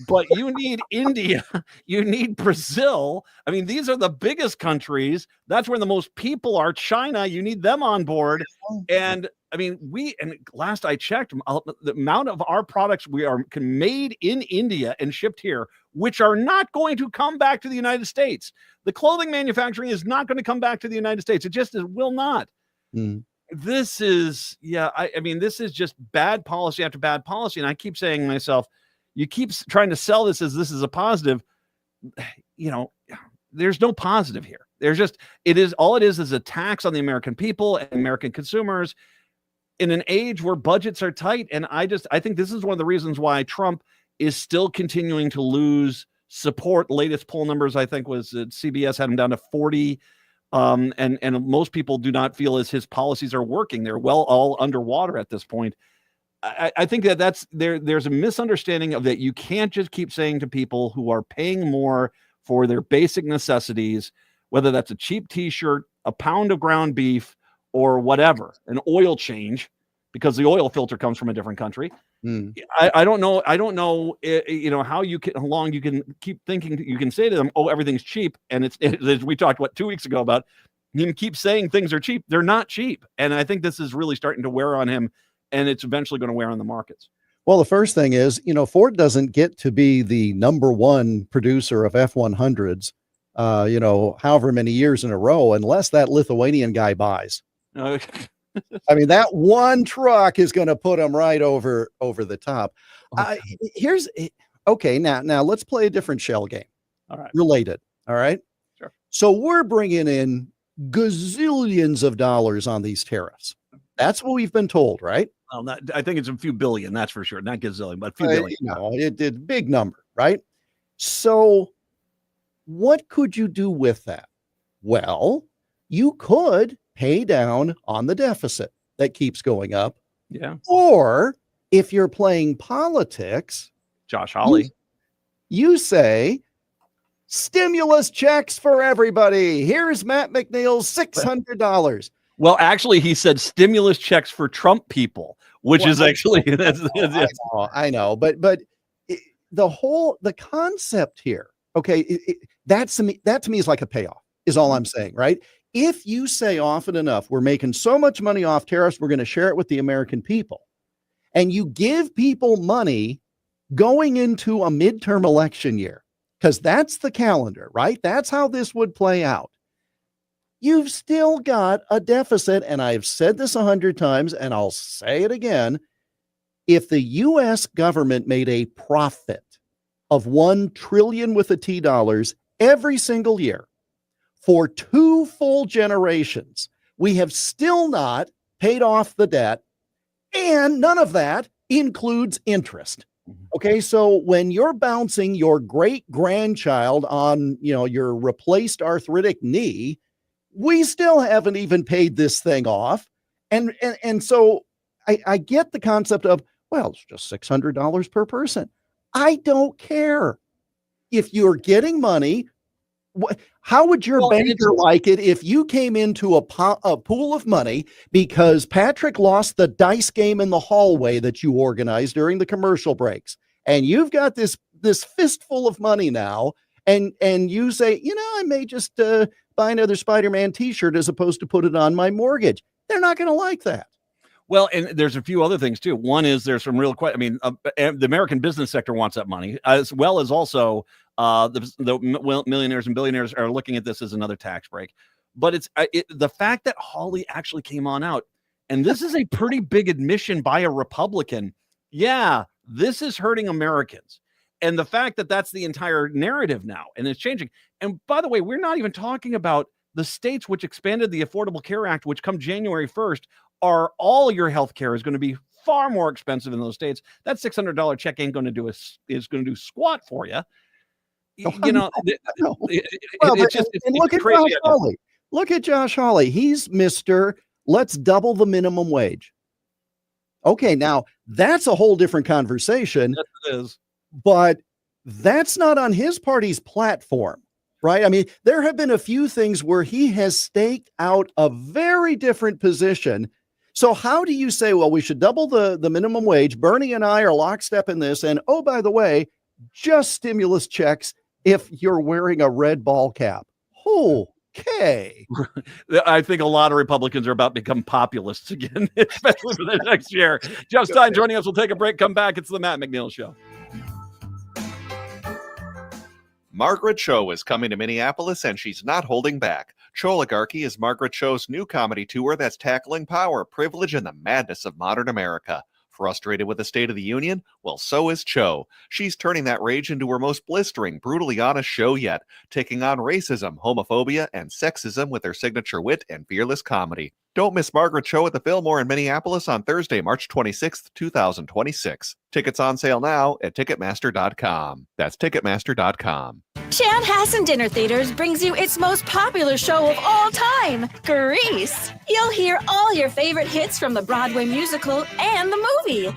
But you need India, you need Brazil. I mean, these are the biggest countries. That's where the most people are. China, you need them on board. And I mean, last I checked, the amount of our products we are made in India and shipped here, which are not going to come back to the United States. The clothing manufacturing is not going to come back to the United States. It just will not. This is, this is just bad policy after bad policy. And I keep saying to myself, you keep trying to sell this as a positive. There's no positive here. All it is a tax on the American people and American consumers in an age where budgets are tight. And I think this is one of the reasons why Trump is still continuing to lose support. Latest poll numbers, I think, was CBS had him down to 40. And most people do not feel as his policies are working. They're all underwater at this point. I think there's a misunderstanding of that. You can't just keep saying to people who are paying more for their basic necessities, whether that's a cheap t-shirt, a pound of ground beef, or whatever, an oil change, because the oil filter comes from a different country. I don't know. How long you can keep thinking. You can say to them, "Oh, everything's cheap," and it's we talked 2 weeks ago about him keep saying things are cheap. They're not cheap, and I think this is really starting to wear on him, and it's eventually going to wear on the markets. Well, the first thing is, Ford doesn't get to be the number one producer of F-100s, however many years in a row, unless that Lithuanian guy buys. I mean, that one truck is going to put them right over the top. Now let's play a different shell game. All right. Related. All right. Sure. So we're bringing in gazillions of dollars on these tariffs. That's what we've been told, right? Well, I think it's a few billion, that's for sure. Not gazillion, but a few billion. It did big number, right? So what could you do with that? Well, you could pay down on the deficit that keeps going up. Yeah. Or if you're playing politics, Josh Hawley, you say stimulus checks for everybody. Here's Matt McNeil's $600. Well, actually, he said stimulus checks for Trump people, which is actually I know, but the concept here, okay, that to me is like a payoff, is all I'm saying, right? If you say often enough, we're making so much money off tariffs, we're going to share it with the American people, and you give people money going into a midterm election year, because that's the calendar, right? That's how this would play out. You've still got a deficit, and I've said this 100 times, and I'll say it again. If the U.S. government made a profit of $1 trillion with a T dollars every single year for 2 full generations, we have still not paid off the debt, and none of that includes interest. Okay, so when you're bouncing your great grandchild on, your replaced arthritic knee, we still haven't even paid this thing off. And so I get the concept of, well, it's just $600 per person. I don't care. If you're getting money, how would your banker like it if you came into a pool of money because Patrick lost the dice game in the hallway that you organized during the commercial breaks, and you've got this fistful of money now, and you say, I may just buy another Spider-Man t-shirt as opposed to put it on my mortgage. They're not going to like that. Well, and there's a few other things too. One is there's some real the American business sector wants that money, as well as also the millionaires and billionaires are looking at this as another tax break. But it's the fact that Hawley actually came on out, and this is a pretty big admission by a Republican. Yeah, this is hurting Americans. And the fact that that's the entire narrative now, and it's changing. And by the way, we're not even talking about the states which expanded the Affordable Care Act, which come January 1st, are all your health care is going to be far more expensive in those states. That $600 check ain't going to do squat for you. Look at Josh Hawley. Look at Josh Hawley. He's Mr. Let's double the minimum wage. Okay, now that's a whole different conversation. Yes, it is. But that's not on his party's platform, right? I mean, there have been a few things where he has staked out a very different position. So how do you say, well, we should double the minimum wage? Bernie and I are lockstep in this. And oh, by the way, just stimulus checks if you're wearing a red ball cap. Okay. I think a lot of Republicans are about to become populists again, especially for the next year. Jeff Stein joining us. We'll take a break, come back. It's the Matt McNeil Show. Margaret Cho is coming to Minneapolis, and she's not holding back. Choligarchy is Margaret Cho's new comedy tour that's tackling power, privilege, and the madness of modern America. Frustrated with the State of the Union? Well, so is Cho. She's turning that rage into her most blistering, brutally honest show yet, taking on racism, homophobia, and sexism with her signature wit and fearless comedy. Don't miss Margaret Cho at the Fillmore in Minneapolis on Thursday, March 26th, 2026. Tickets on sale now at Ticketmaster.com. That's Ticketmaster.com. Chanhassen Dinner Theaters brings you its most popular show of all time, Grease. You'll hear all your favorite hits from the Broadway musical and the movie.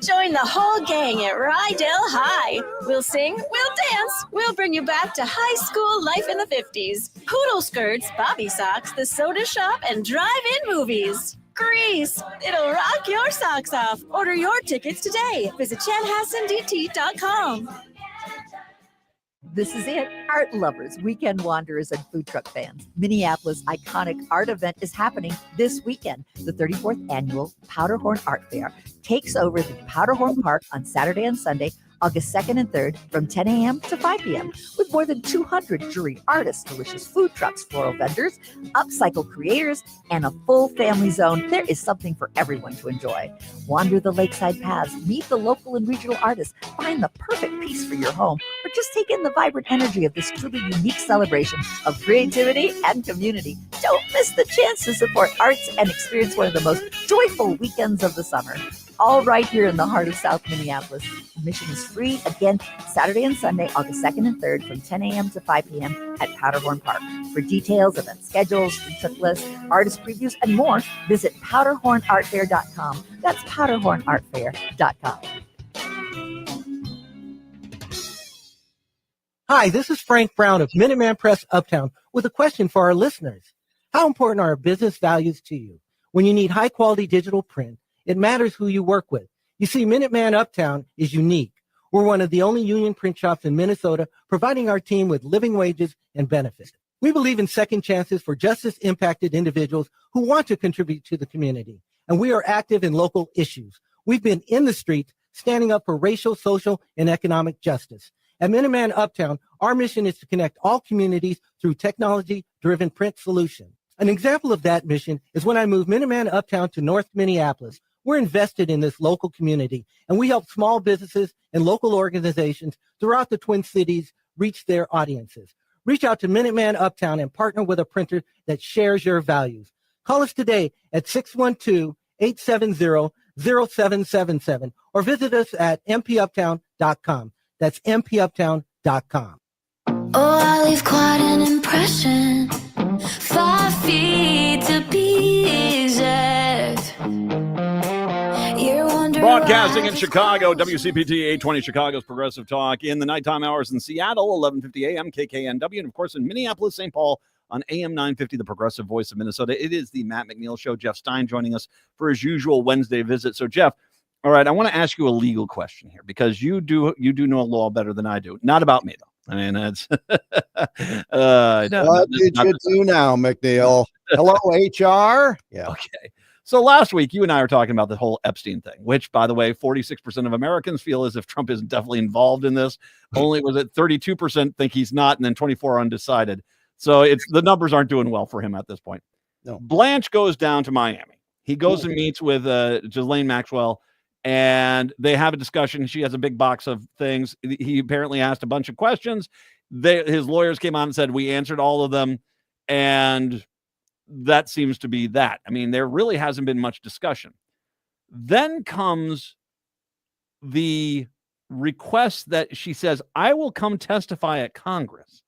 Join the whole gang at Rydell High. We'll sing, we'll dance, we'll bring you back to high school life in the 50s. Poodle skirts, bobby socks, the soda shop, and drive-in movies. Grease. It'll rock your socks off. Order your tickets today. Visit chanhassendt.com. This is it. Art lovers, weekend wanderers, and food truck fans. Minneapolis' iconic art event is happening this weekend. The 34th annual Powderhorn Art Fair takes over the Powderhorn Park on Saturday and Sunday, August 2nd and 3rd from 10 a.m. to 5 p.m. with more than 200 jewelry artists, delicious food trucks, floral vendors, upcycle creators, and a full family zone. There is something for everyone to enjoy. Wander the lakeside paths, meet the local and regional artists, find the perfect piece for your home, or just take in the vibrant energy of this truly unique celebration of creativity and community. Don't miss the chance to support arts and experience one of the most joyful weekends of the summer. All right here in the heart of South Minneapolis. Admission is free, again, Saturday and Sunday, August 2nd and 3rd from 10 a.m. to 5 p.m. at Powderhorn Park. For details, event schedules, food truck lists, artist previews, and more, visit powderhornartfair.com. That's powderhornartfair.com. Hi, this is Frank Brown of Minuteman Press Uptown with a question for our listeners. How important are our business values to you? When you need high-quality digital print, it matters who you work with. You see, Minuteman Uptown is unique. We're one of the only union print shops in Minnesota providing our team with living wages and benefits. We believe in second chances for justice-impacted individuals who want to contribute to the community, and we are active in local issues. We've been in the streets standing up for racial, social, and economic justice. At Minuteman Uptown, our mission is to connect all communities through technology-driven print solutions. An example of that mission is when I moved Minuteman Uptown to North Minneapolis. We're invested in this local community, and we help small businesses and local organizations throughout the Twin Cities reach their audiences. Reach out to Minuteman Uptown and partner with a printer that shares your values. Call us today at 612-870-0777 or visit us at mpuptown.com. That's mpuptown.com. Oh, I leave quite an impression. 5 feet to be exact. Broadcasting in Chicago, WCPT 820 Chicago's Progressive Talk. In the nighttime hours in Seattle, 1150 a.m. KKNW. And, of course, in Minneapolis, St. Paul on AM 950, the Progressive Voice of Minnesota. It is the Matt McNeil Show. Jeff Stein joining us for his usual Wednesday visit. So, Jeff, all right, I want to ask you a legal question here because you do know law better than I do. Not about me, though. I mean, that's what did you do now, McNeil? Hello, HR. Yeah. Okay. So last week, you and I were talking about the whole Epstein thing, which, by the way, 46% of Americans feel as if Trump is definitely involved in this. Only was it 32% think he's not, and then 24% undecided. So the numbers aren't doing well for him at this point. No. Blanche goes down to Miami. He goes and meets with Ghislaine Maxwell, and they have a discussion. She has a big box of things. He apparently asked a bunch of questions. His lawyers came on and said, we answered all of them, and that seems to be that. I mean, there really hasn't been much discussion. Then comes the request that she says, I will come testify at Congress,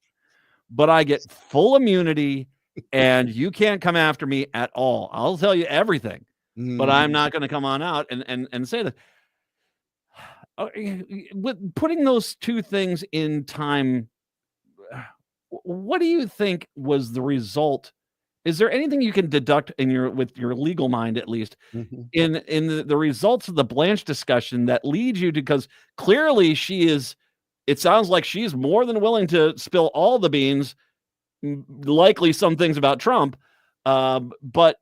but I get full immunity and you can't come after me at all. I'll tell you everything, but I'm not going to come on out and say that. With putting those two things in time, what do you think was the result? Is there anything you can deduct with your legal mind, at least, in the results of the Blanche discussion that leads you to, because clearly it sounds like she's more than willing to spill all the beans, likely some things about Trump, but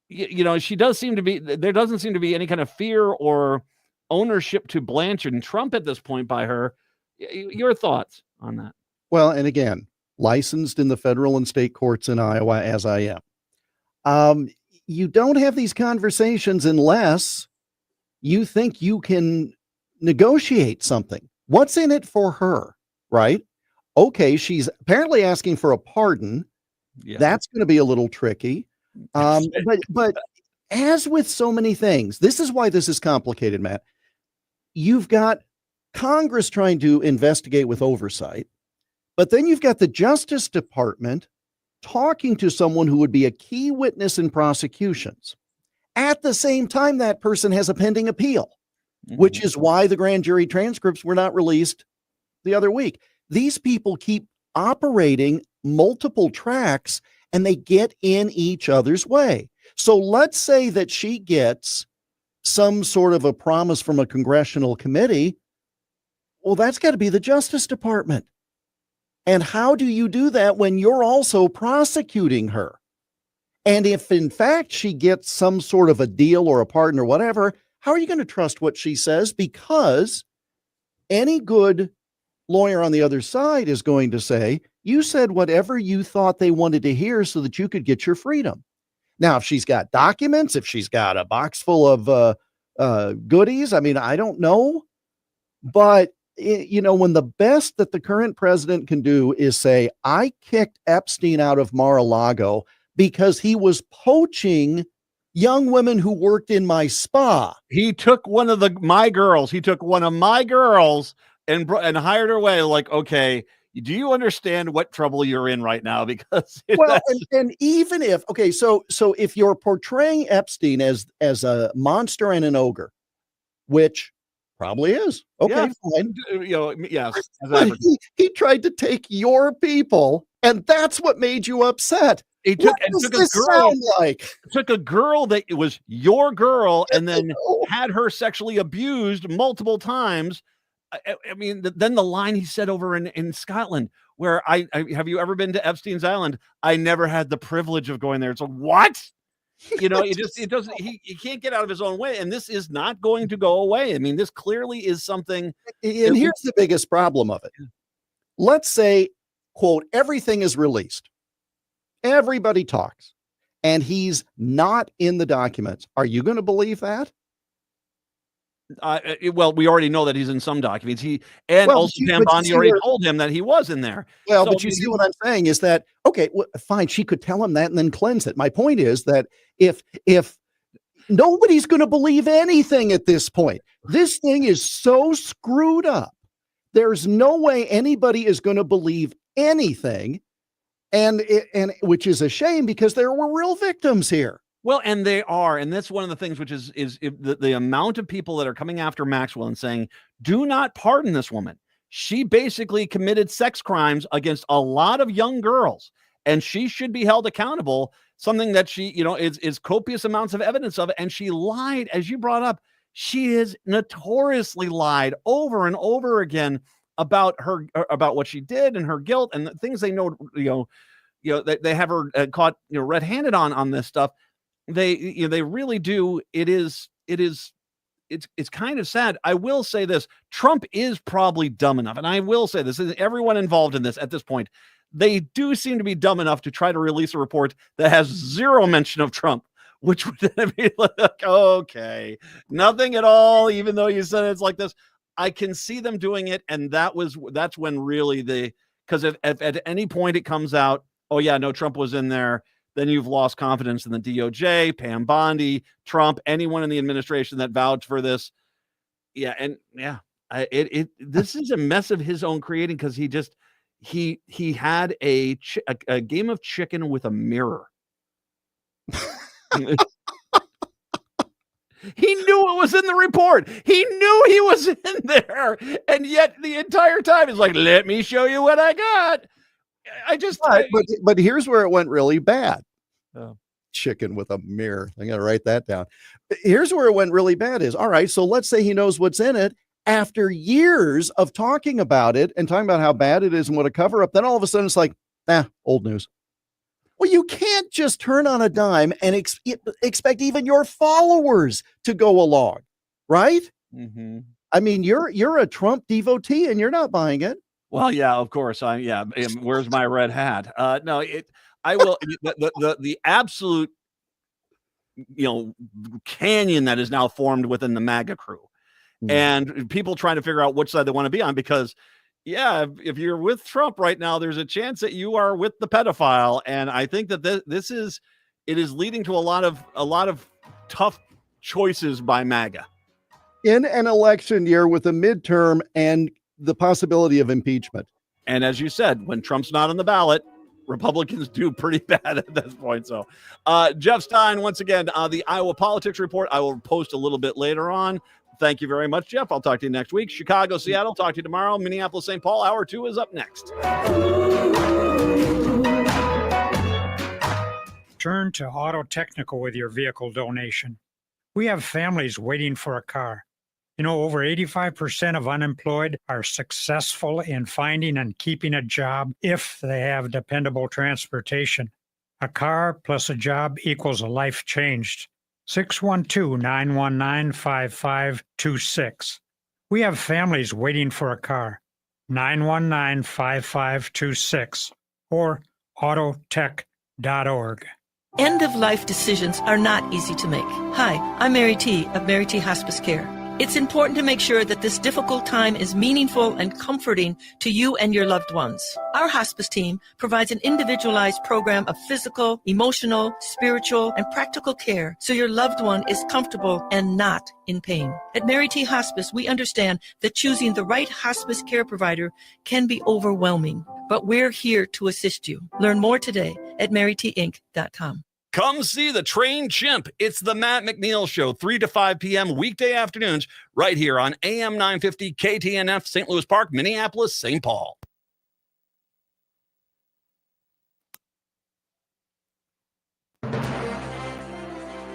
she does seem to be, there doesn't seem to be any kind of fear or ownership to Blanche and Trump at this point by her. Your thoughts on that? Well, and again, licensed in the federal and state courts in Iowa, as I am. You don't have these conversations unless you think you can negotiate something. What's in it for her, right? Okay, she's apparently asking for a pardon. Yeah. That's going to be a little tricky. But as with so many things, this is why this is complicated, Matt. You've got Congress trying to investigate with oversight. But then you've got the Justice Department talking to someone who would be a key witness in prosecutions. At the same time, that person has a pending appeal, which is why the grand jury transcripts were not released the other week. These people keep operating multiple tracks and they get in each other's way. So let's say that she gets some sort of a promise from a congressional committee. Well, that's got to be the Justice Department. And how do you do that when you're also prosecuting her? And if in fact she gets some sort of a deal or a pardon or whatever, how are you going to trust what she says? Because any good lawyer on the other side is going to say, you said whatever you thought they wanted to hear so that you could get your freedom. Now, if she's got documents, if she's got a box full of goodies, I mean, I don't know. But when the best that the current president can do is say, I kicked Epstein out of Mar-a-Lago because he was poaching young women who worked in my spa. He took one of my girls. He took one of my girls and hired her away. Like, okay, do you understand what trouble you're in right now? Because and even if, okay, so if you're portraying Epstein as a monster and an ogre, which probably is. Okay, fine. Yes. He tried to take your people, and that's what made you upset. What does this sound like? Took a girl that it was your girl and then had her sexually abused multiple times. I mean, then the line he said over in Scotland, where I have you ever been to Epstein's Island? I never had the privilege of going there. It's what? You know, it doesn't, he can't get out of his own way. And this is not going to go away. I mean, this clearly is something. And here's the biggest problem of it. Let's say, quote, everything is released. Everybody talks and he's not in the documents. Are you going to believe that? Well, we already know that he's in some documents. Also Pam Bondi already told him that he was in there. Well, so, but you see what I'm saying is that, okay, well, fine. She could tell him that and then cleanse it. My point is that if nobody's going to believe anything at this point, this thing is so screwed up. There's no way anybody is going to believe anything. And which is a shame because there were real victims here. Well, and they are, and that's one of the things, which is the amount of people that are coming after Maxwell and saying, do not pardon this woman. She basically committed sex crimes against a lot of young girls, and she should be held accountable. Something that she, is copious amounts of evidence of, and she lied, as you brought up. She has notoriously lied over and over again about what she did and her guilt and the things they know. They have her caught red-handed on this stuff. They really do. It's kind of sad. I will say this: Trump is probably dumb enough, and I will say this: everyone involved in this at this point, they do seem to be dumb enough to try to release a report that has zero mention of Trump, which would be like, okay, nothing at all. Even though you said it's like this, I can see them doing it, and that's when really because if at any point it comes out, oh yeah, no, Trump was in there, then you've lost confidence in the DOJ, Pam Bondi, Trump, anyone in the administration that vouched for this. Yeah, and yeah, this is a mess of his own creating because he had a game of chicken with a mirror. He knew it was in the report. He knew he was in there, and yet the entire time he's like, "Let me show you what I got." But here's where it went really bad. Chicken with a mirror. I got to write that down. Here's where it went really bad is, all right, so let's say he knows what's in it after years of talking about it and talking about how bad it is and what a cover up. Then all of a sudden it's like, old news. Well, you can't just turn on a dime and expect even your followers to go along. Right. Mm-hmm. I mean, you're a Trump devotee and you're not buying it. Well, yeah, of course. Where's my red hat? No, I will. the absolute, canyon that is now formed within the MAGA crew, and people trying to figure out which side they want to be on. Because, yeah, if you're with Trump right now, there's a chance that you are with the pedophile, and I think that it is leading to a lot of tough choices by MAGA in an election year with a midterm and the possibility of impeachment. And as you said, when Trump's not on the ballot, Republicans do pretty bad at this point. So Jeff Stein, once again, the Iowa Politics Report, I will post a little bit later on. Thank you very much, Jeff. I'll talk to you next week. Chicago, Seattle, talk to you tomorrow. Minneapolis, St. Paul, hour 2 is up next. Turn to Auto Technical with your vehicle donation. We have families waiting for a car. Over 85% of unemployed are successful in finding and keeping a job if they have dependable transportation. A car plus a job equals a life changed. 612-919-5526. We have families waiting for a car. 919-5526 or autotech.org. End-of-life decisions are not easy to make. Hi, I'm Mary T. of Mary T. Hospice Care. It's important to make sure that this difficult time is meaningful and comforting to you and your loved ones. Our hospice team provides an individualized program of physical, emotional, spiritual, and practical care so your loved one is comfortable and not in pain. At Mary T. Hospice, we understand that choosing the right hospice care provider can be overwhelming, but we're here to assist you. Learn more today at marytinc.com. Come see the Trained Chimp. It's the Matt McNeil Show, 3 to 5 p.m. weekday afternoons, right here on AM 950 KTNF, St. Louis Park, Minneapolis, St. Paul.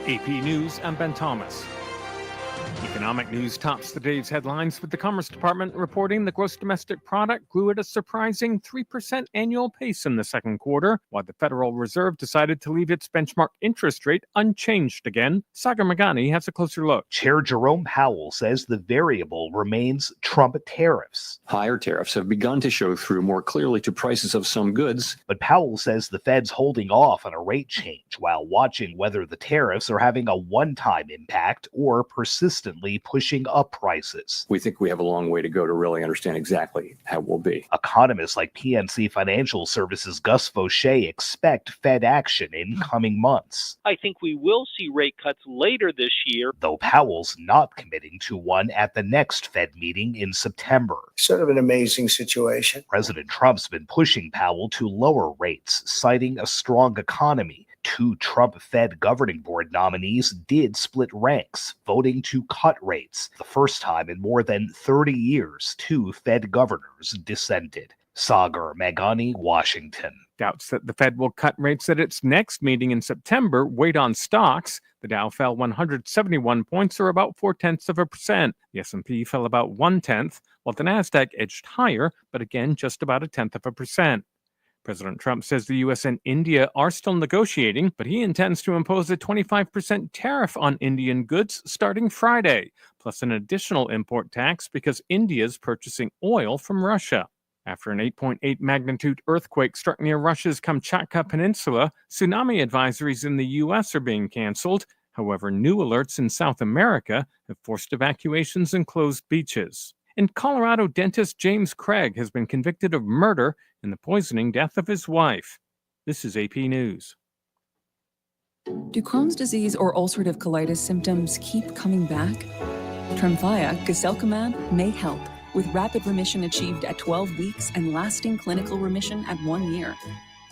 AP News, I'm Ben Thomas. Economic news tops today's headlines with the Commerce Department reporting the gross domestic product grew at a surprising 3% annual pace in the second quarter, while the Federal Reserve decided to leave its benchmark interest rate unchanged again. Sagar Magani has a closer look. Chair Jerome Powell says the variable remains Trump tariffs. Higher tariffs have begun to show through more clearly to prices of some goods. But Powell says the Fed's holding off on a rate change while watching whether the tariffs are having a one-time impact or persistently pushing up prices. We think we have a long way to go to really understand exactly how it will be. Economists like PNC Financial Services' Gus Fauché expect Fed action in coming months. I think we will see rate cuts later this year. Though Powell's not committing to one at the next Fed meeting in September. Sort of an amazing situation. President Trump's been pushing Powell to lower rates, citing a strong economy. Two Trump Fed governing board nominees did split ranks, voting to cut rates. The first time in more than 30 years, two Fed governors dissented. Sagar Magani, Washington. Doubts that the Fed will cut rates at its next meeting in September weighed on stocks. The Dow fell 171 points, or about 0.4%. The S&P fell about 0.1%, while the Nasdaq edged higher, but again just about 0.1%. President Trump says the U.S. and India are still negotiating, but he intends to impose a 25% tariff on Indian goods starting Friday, plus an additional import tax because India's purchasing oil from Russia. After an 8.8 magnitude earthquake struck near Russia's Kamchatka Peninsula, tsunami advisories in the U.S. are being canceled. However, new alerts in South America have forced evacuations and closed beaches. In Colorado, dentist James Craig has been convicted of murder in the poisoning death of his wife. This is AP News. Do Crohn's disease or ulcerative colitis symptoms keep coming back? Tremfya, guselkumab, may help, with rapid remission achieved at 12 weeks and lasting clinical remission at 1 year.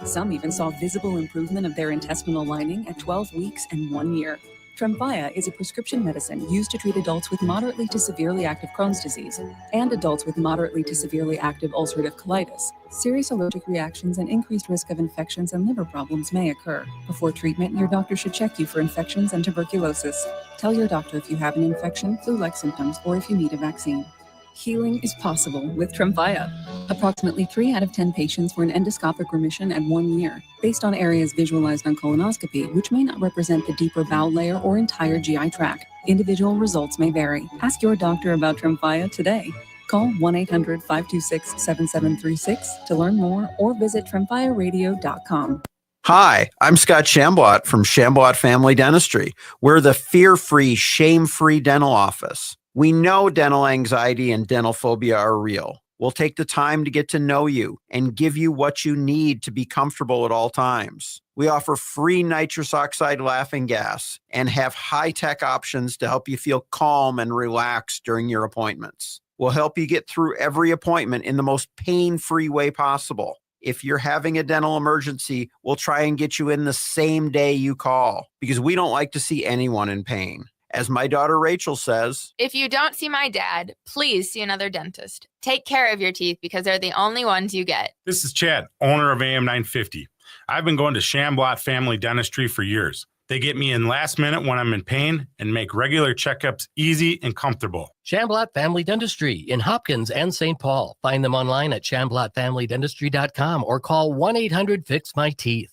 Some even saw visible improvement of their intestinal lining at 12 weeks and 1 year. Tremfya is a prescription medicine used to treat adults with moderately to severely active Crohn's disease and adults with moderately to severely active ulcerative colitis. Serious allergic reactions and increased risk of infections and liver problems may occur. Before treatment, your doctor should check you for infections and tuberculosis. Tell your doctor if you have an infection, flu-like symptoms, or if you need a vaccine. Healing is possible with Tremfya. Approximately 3 out of 10 patients were in endoscopic remission at 1 year, based on areas visualized on colonoscopy, which may not represent the deeper bowel layer or entire GI tract. Individual results may vary. Ask your doctor about Tremfya today. Call 1-800-526-7736 to learn more or visit tremfyaradio.com. Hi, I'm Scott Shambot from Shambot Family Dentistry. We're the fear-free, shame-free dental office. We know dental anxiety and dental phobia are real. We'll take the time to get to know you and give you what you need to be comfortable at all times. We offer free nitrous oxide laughing gas and have high-tech options to help you feel calm and relaxed during your appointments. We'll help you get through every appointment in the most pain-free way possible. If you're having a dental emergency, we'll try and get you in the same day you call because we don't like to see anyone in pain. As my daughter Rachel says, if you don't see my dad, please see another dentist. Take care of your teeth because they're the only ones you get. This is Chad, owner of AM 950. I've been going to Shambot Family Dentistry for years. They get me in last minute when I'm in pain and make regular checkups easy and comfortable. Shambot Family Dentistry in Hopkins and St. Paul. Find them online at shamblotfamilydentistry.com or call 1-800-FIX-MY-TEETH.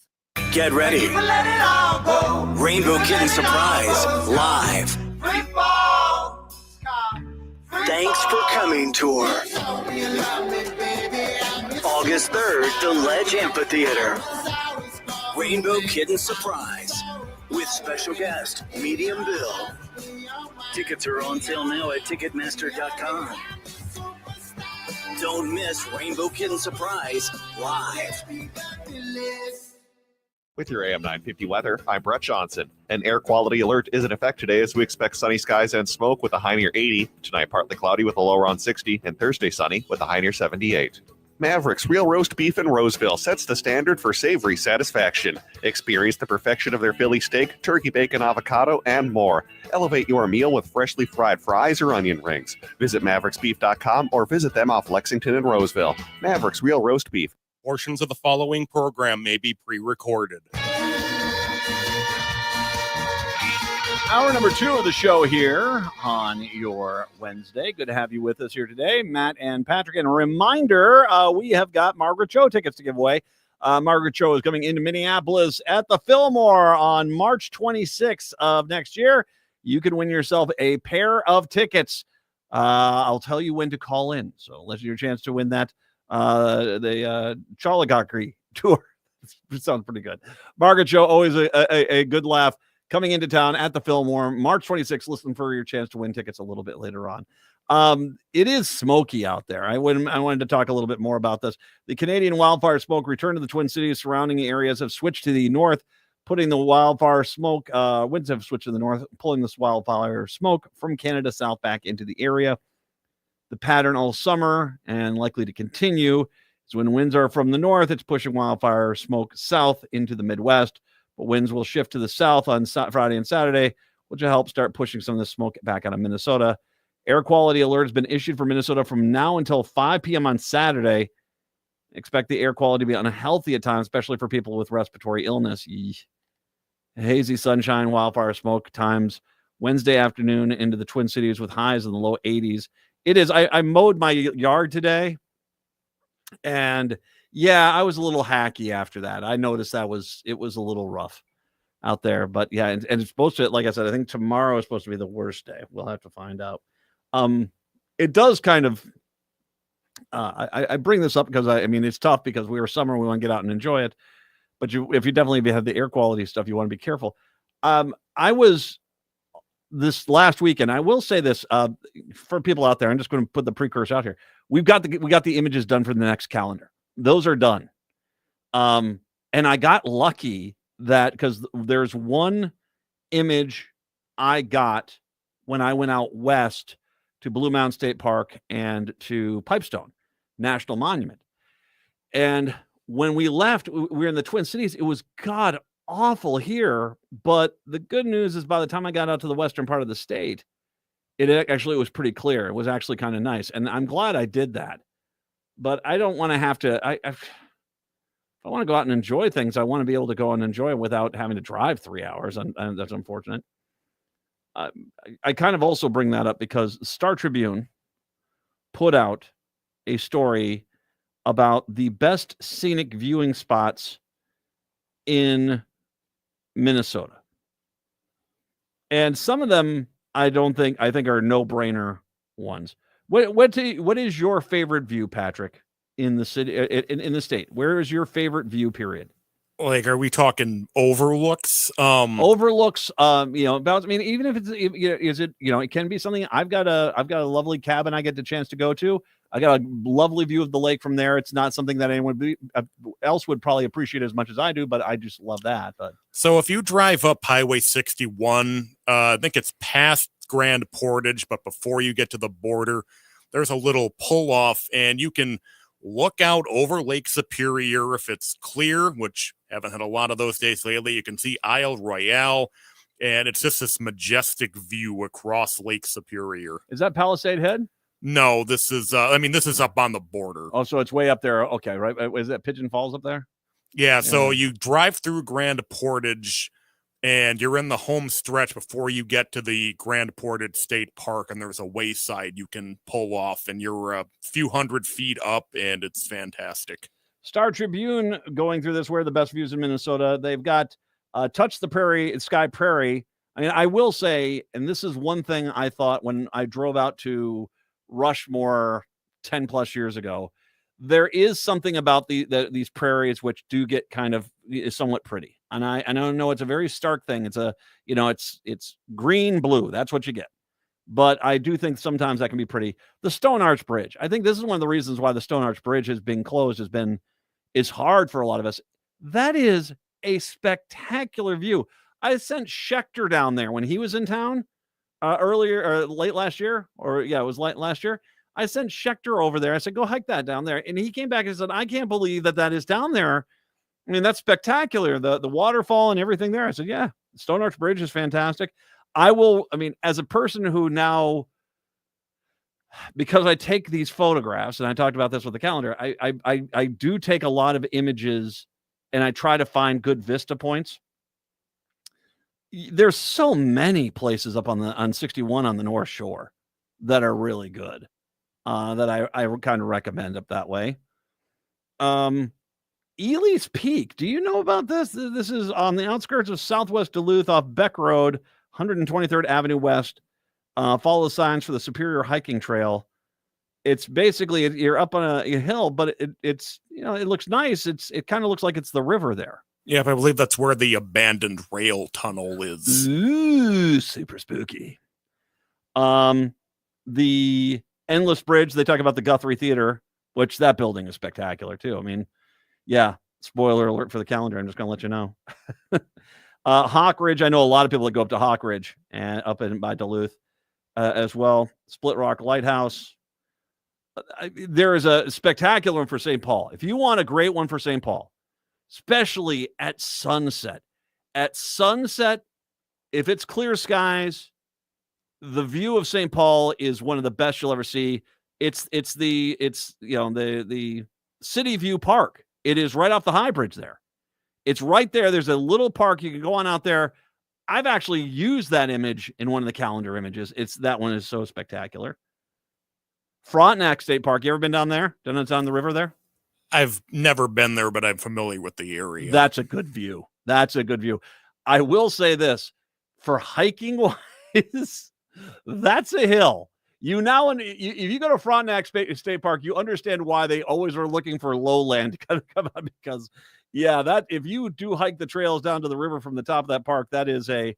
Get ready. Rainbow Kitten Surprise live. Thanks for Coming tour. August 3rd, the Ledge Amphitheater. Rainbow Kitten Surprise with special guest Medium Bill. Tickets are on sale now at Ticketmaster.com. Don't miss Rainbow Kitten Surprise live. With your AM 950 weather, I'm Brett Johnson. An air quality alert is in effect today as we expect sunny skies and smoke with a high near 80. Tonight, partly cloudy with a low around 60, and Thursday, sunny with a high near 78. Mavericks Real Roast Beef in Roseville sets the standard for savory satisfaction. Experience the perfection of their Philly steak, turkey bacon, avocado, and more. Elevate your meal with freshly fried fries or onion rings. Visit mavericksbeef.com or visit them off Lexington and Roseville. Mavericks Real Roast Beef. Portions of the following program may be pre-recorded. Hour number 2 of the show here on your Wednesday. Good to have you with us here today, Matt and Patrick. And a reminder, we have got Margaret Cho tickets to give away. Margaret Cho is coming into Minneapolis at the Fillmore on March 26th of next year. You can win yourself a pair of tickets. I'll tell you when to call in. So let's your chance to win that the Charligockery tour. It sounds pretty good. Margaret Cho, always a good laugh. Coming into town at the Fillmore, March 26th. Listen for your chance to win tickets a little bit later on. It is smoky out there. I wanted to talk a little bit more about this. The Canadian wildfire smoke returned to the Twin Cities. Surrounding areas have switched to the north, putting the wildfire smoke. Winds have switched to the north, pulling this wildfire smoke from Canada south back into the area. The pattern all summer and likely to continue is when winds are from the north, it's pushing wildfire smoke south into the Midwest. But winds will shift to the south on Friday and Saturday, which will help start pushing some of the smoke back out of Minnesota. Air quality alert has been issued for Minnesota from now until 5 p.m. on Saturday. Expect the air quality to be unhealthy at times, especially for people with respiratory illness. Hazy sunshine, wildfire smoke times Wednesday afternoon into the Twin Cities with highs in the low 80s. It is. I mowed my yard today, and yeah, I was a little hacky after that. I noticed it was a little rough out there, but yeah, and it's supposed to, like I said, I think tomorrow is supposed to be the worst day. We'll have to find out. It does kind of, I bring this up because I mean, it's tough because we were summer, we want to get out and enjoy it, but if you definitely have the air quality stuff, you want to be careful. I was this last weekend, I will say this, for people out there, I'm just going to put the precursor out here. We got the images done for the next calendar. Those are done. And I got lucky that because there's one image I got when I went out west to Blue Mountain State Park and to Pipestone National Monument. And when we left, we were in the Twin Cities. It was god awful here. But the good news is by the time I got out to the western part of the state, it was pretty clear. It was actually kind of nice. And I'm glad I did that. But I don't want to have to, if I want to go out and enjoy things, I want to be able to go and enjoy it without having to drive 3 hours. And that's unfortunate. I kind of also bring that up because Star Tribune put out a story about the best scenic viewing spots in Minnesota. And some of them I think are no-brainer ones. What is your favorite view, Patrick, in the city, in the state? Where is your favorite view, period? Like, are we talking overlooks? Overlooks, about, I mean, even if it's, it can be something. I've got a lovely cabin I get the chance to go to. I got a lovely view of the lake from there. It's not something that anyone else would probably appreciate as much as I do, but I just love that. But so if you drive up Highway 61, I think it's past Grand Portage, but before you get to the border, there's a little pull off and you can look out over Lake Superior. If it's clear, which haven't had a lot of those days lately, you can see Isle Royale, and it's just this majestic view across Lake Superior. Is that Palisade Head? No, this is this is up on the border. Oh, so it's way up there. Okay, right. Is that Pigeon Falls up there? Yeah, so you drive through Grand Portage and you're in the home stretch before you get to the Grand Portage State Park, and there's a wayside you can pull off, and you're a few hundred feet up, and it's fantastic. Star Tribune going through this, where the best views in Minnesota. They've got Touch the Prairie, Sky Prairie. I mean, I will say, and this is one thing I thought when I drove out to Rushmore 10 plus years ago, there is something about these prairies which do get kind of somewhat pretty. And I don't know, it's a very stark thing. It's it's green, blue. That's what you get. But I do think sometimes that can be pretty. The Stone Arch Bridge. I think this is one of the reasons why the Stone Arch Bridge has been closed, is hard for a lot of us. That is a spectacular view. I sent Schechter down there when he was in town earlier or late last year, it was late last year. I sent Schechter over there. I said, go hike that down there. And he came back and said, I can't believe that is down there. I mean, that's spectacular. The waterfall and everything there. I said, yeah, Stone Arch Bridge is fantastic. As a person who now, because I take these photographs, and I talked about this with the calendar, I do take a lot of images and I try to find good vista points. there's so many places up on 61 on the North Shore that are really good. That I kind of recommend up that way. Ely's Peak. Do you know about this? This is on the outskirts of Southwest Duluth off Beck Road, 123rd Avenue West. Follow the signs for the Superior Hiking Trail. It's basically you're up on a hill, but it's it looks nice. It kind of looks like it's the river there. Yeah, I believe that's where the abandoned rail tunnel is. Ooh, super spooky. The Endless Bridge. They talk about the Guthrie Theater, which that building is spectacular too. I mean, yeah. Spoiler alert for the calendar. I'm just going to let you know. Hawk Ridge. I know a lot of people that go up to Hawk Ridge and up by Duluth as well. Split Rock Lighthouse. There is a spectacular one for St. Paul. If you want a great one for St. Paul, especially at sunset. At sunset, if it's clear skies, the view of St. Paul is one of the best you'll ever see. It's the City View Park. It is right off the High Bridge there. It's right there. There's a little park. You can go on out there. I've actually used that image in one of the calendar images. That one is so spectacular. Frontenac State Park. You ever been down there? Down on the river there? I've never been there, but I'm familiar with the area. That's a good view. That's a good view. I will say this, for hiking wise, that's a hill. If you go to Frontenac State Park, you understand why they always are looking for lowland to come out, because that if you do hike the trails down to the river from the top of that park, that is a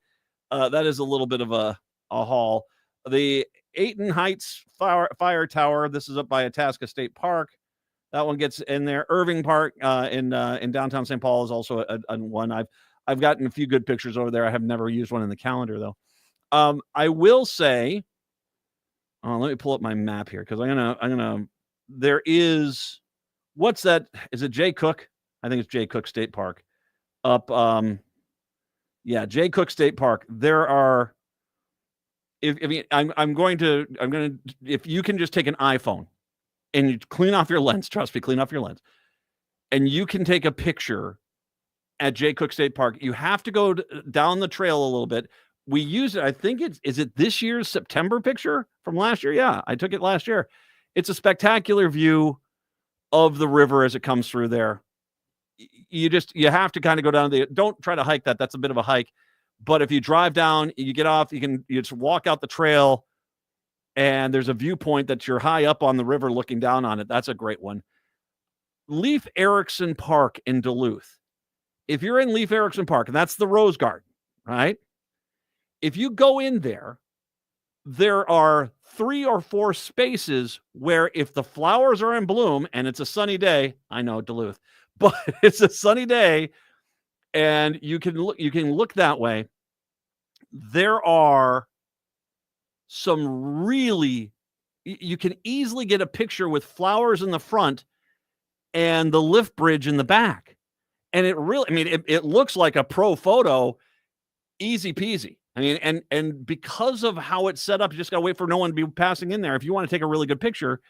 little bit of a haul. The Ayton Heights Fire Tower. This is up by Itasca State Park. That one gets in there. Irving Park in downtown St. Paul is also a one. I've gotten a few good pictures over there. I have never used one in the calendar though. I will say, let me pull up my map here because I'm gonna. There is, what's that? Is it Jay Cook? I think it's Jay Cook State Park. Up, Jay Cook State Park. There are. If you can just take an iPhone and you clean off your lens, trust me, clean off your lens, and you can take a picture at Jay Cook State Park. You have to go down the trail a little bit. We use it. I think is it this year's September picture from last year? Yeah, I took it last year. It's a spectacular view of the river as it comes through there. You have to kind of go down don't try to hike that. That's a bit of a hike. But if you drive down, you get off, you just walk out the trail, and there's a viewpoint that you're high up on the river looking down on it. That's a great one. Leif Erikson Park in Duluth. If you're in Leif Erikson Park, and that's the Rose Garden, right? If you go in there, there are 3 or 4 spaces where if the flowers are in bloom and it's a sunny day, I know Duluth, but it's a sunny day, and you can look that way. There are some really, you can easily get a picture with flowers in the front and the lift bridge in the back. And it looks like a pro photo, easy peasy. I mean, and because of how it's set up, you just got to wait for no one to be passing in there. If you want to take a really good picture,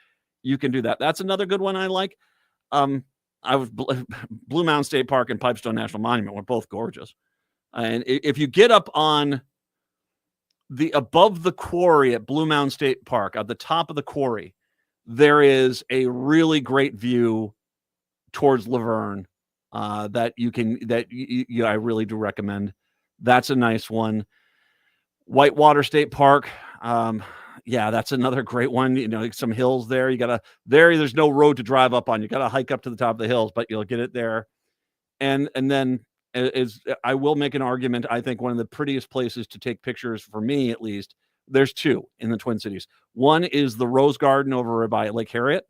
you can do that. That's another good one I like. I was Blue Mountain State Park and Pipestone National Monument were both gorgeous. And if you get up on above the quarry at Blue Mountain State Park, at the top of the quarry, there is a really great view towards Laverne that I really do recommend. That's a nice one. Whitewater State Park. That's another great one. Some hills there. There's no road to drive up on. You got to hike up to the top of the hills, but you'll get it there. And then I will make an argument. I think one of the prettiest places to take pictures, for me at least, there's 2 in the Twin Cities. One is the Rose Garden over by Lake Harriet.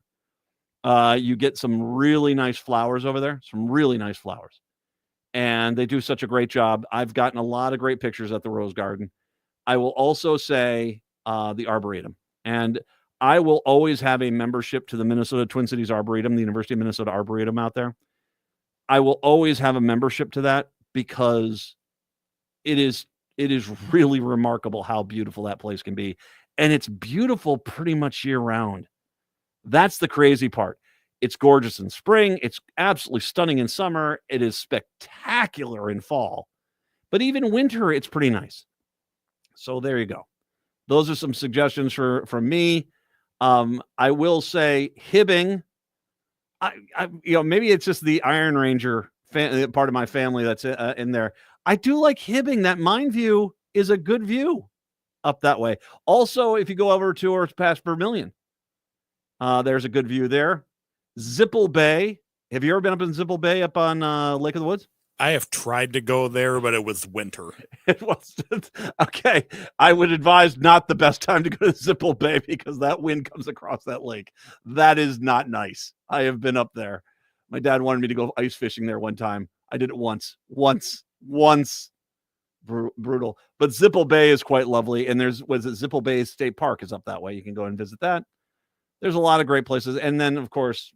You get some really nice flowers over there, some really nice flowers. And they do such a great job. I've gotten a lot of great pictures at the Rose Garden. I will also say the Arboretum. And I will always have a membership to the Minnesota Twin Cities Arboretum, the University of Minnesota Arboretum out there. I will always have a membership to that because it is really remarkable how beautiful that place can be. And it's beautiful pretty much year round. That's the crazy part. It's gorgeous in spring. It's absolutely stunning in summer. It is spectacular in fall. But even winter, it's pretty nice. So there you go. Those are some suggestions from me. I will say Hibbing. Maybe it's just the Iron Ranger part of my family that's in there. I do like Hibbing. That mine view is a good view up that way. Also, if you go over to or past Vermilion, there's a good view there. Zipple Bay. Have you ever been up in Zipple Bay up on Lake of the Woods? I have tried to go there, but it was winter. It was okay. I would advise not the best time to go to Zipple Bay because that wind comes across that lake. That is not nice. I have been up there. My dad wanted me to go ice fishing there one time. I did it once. Brutal. But Zipple Bay is quite lovely. And Zipple Bay State Park is up that way. You can go and visit that. There's a lot of great places. And then, of course,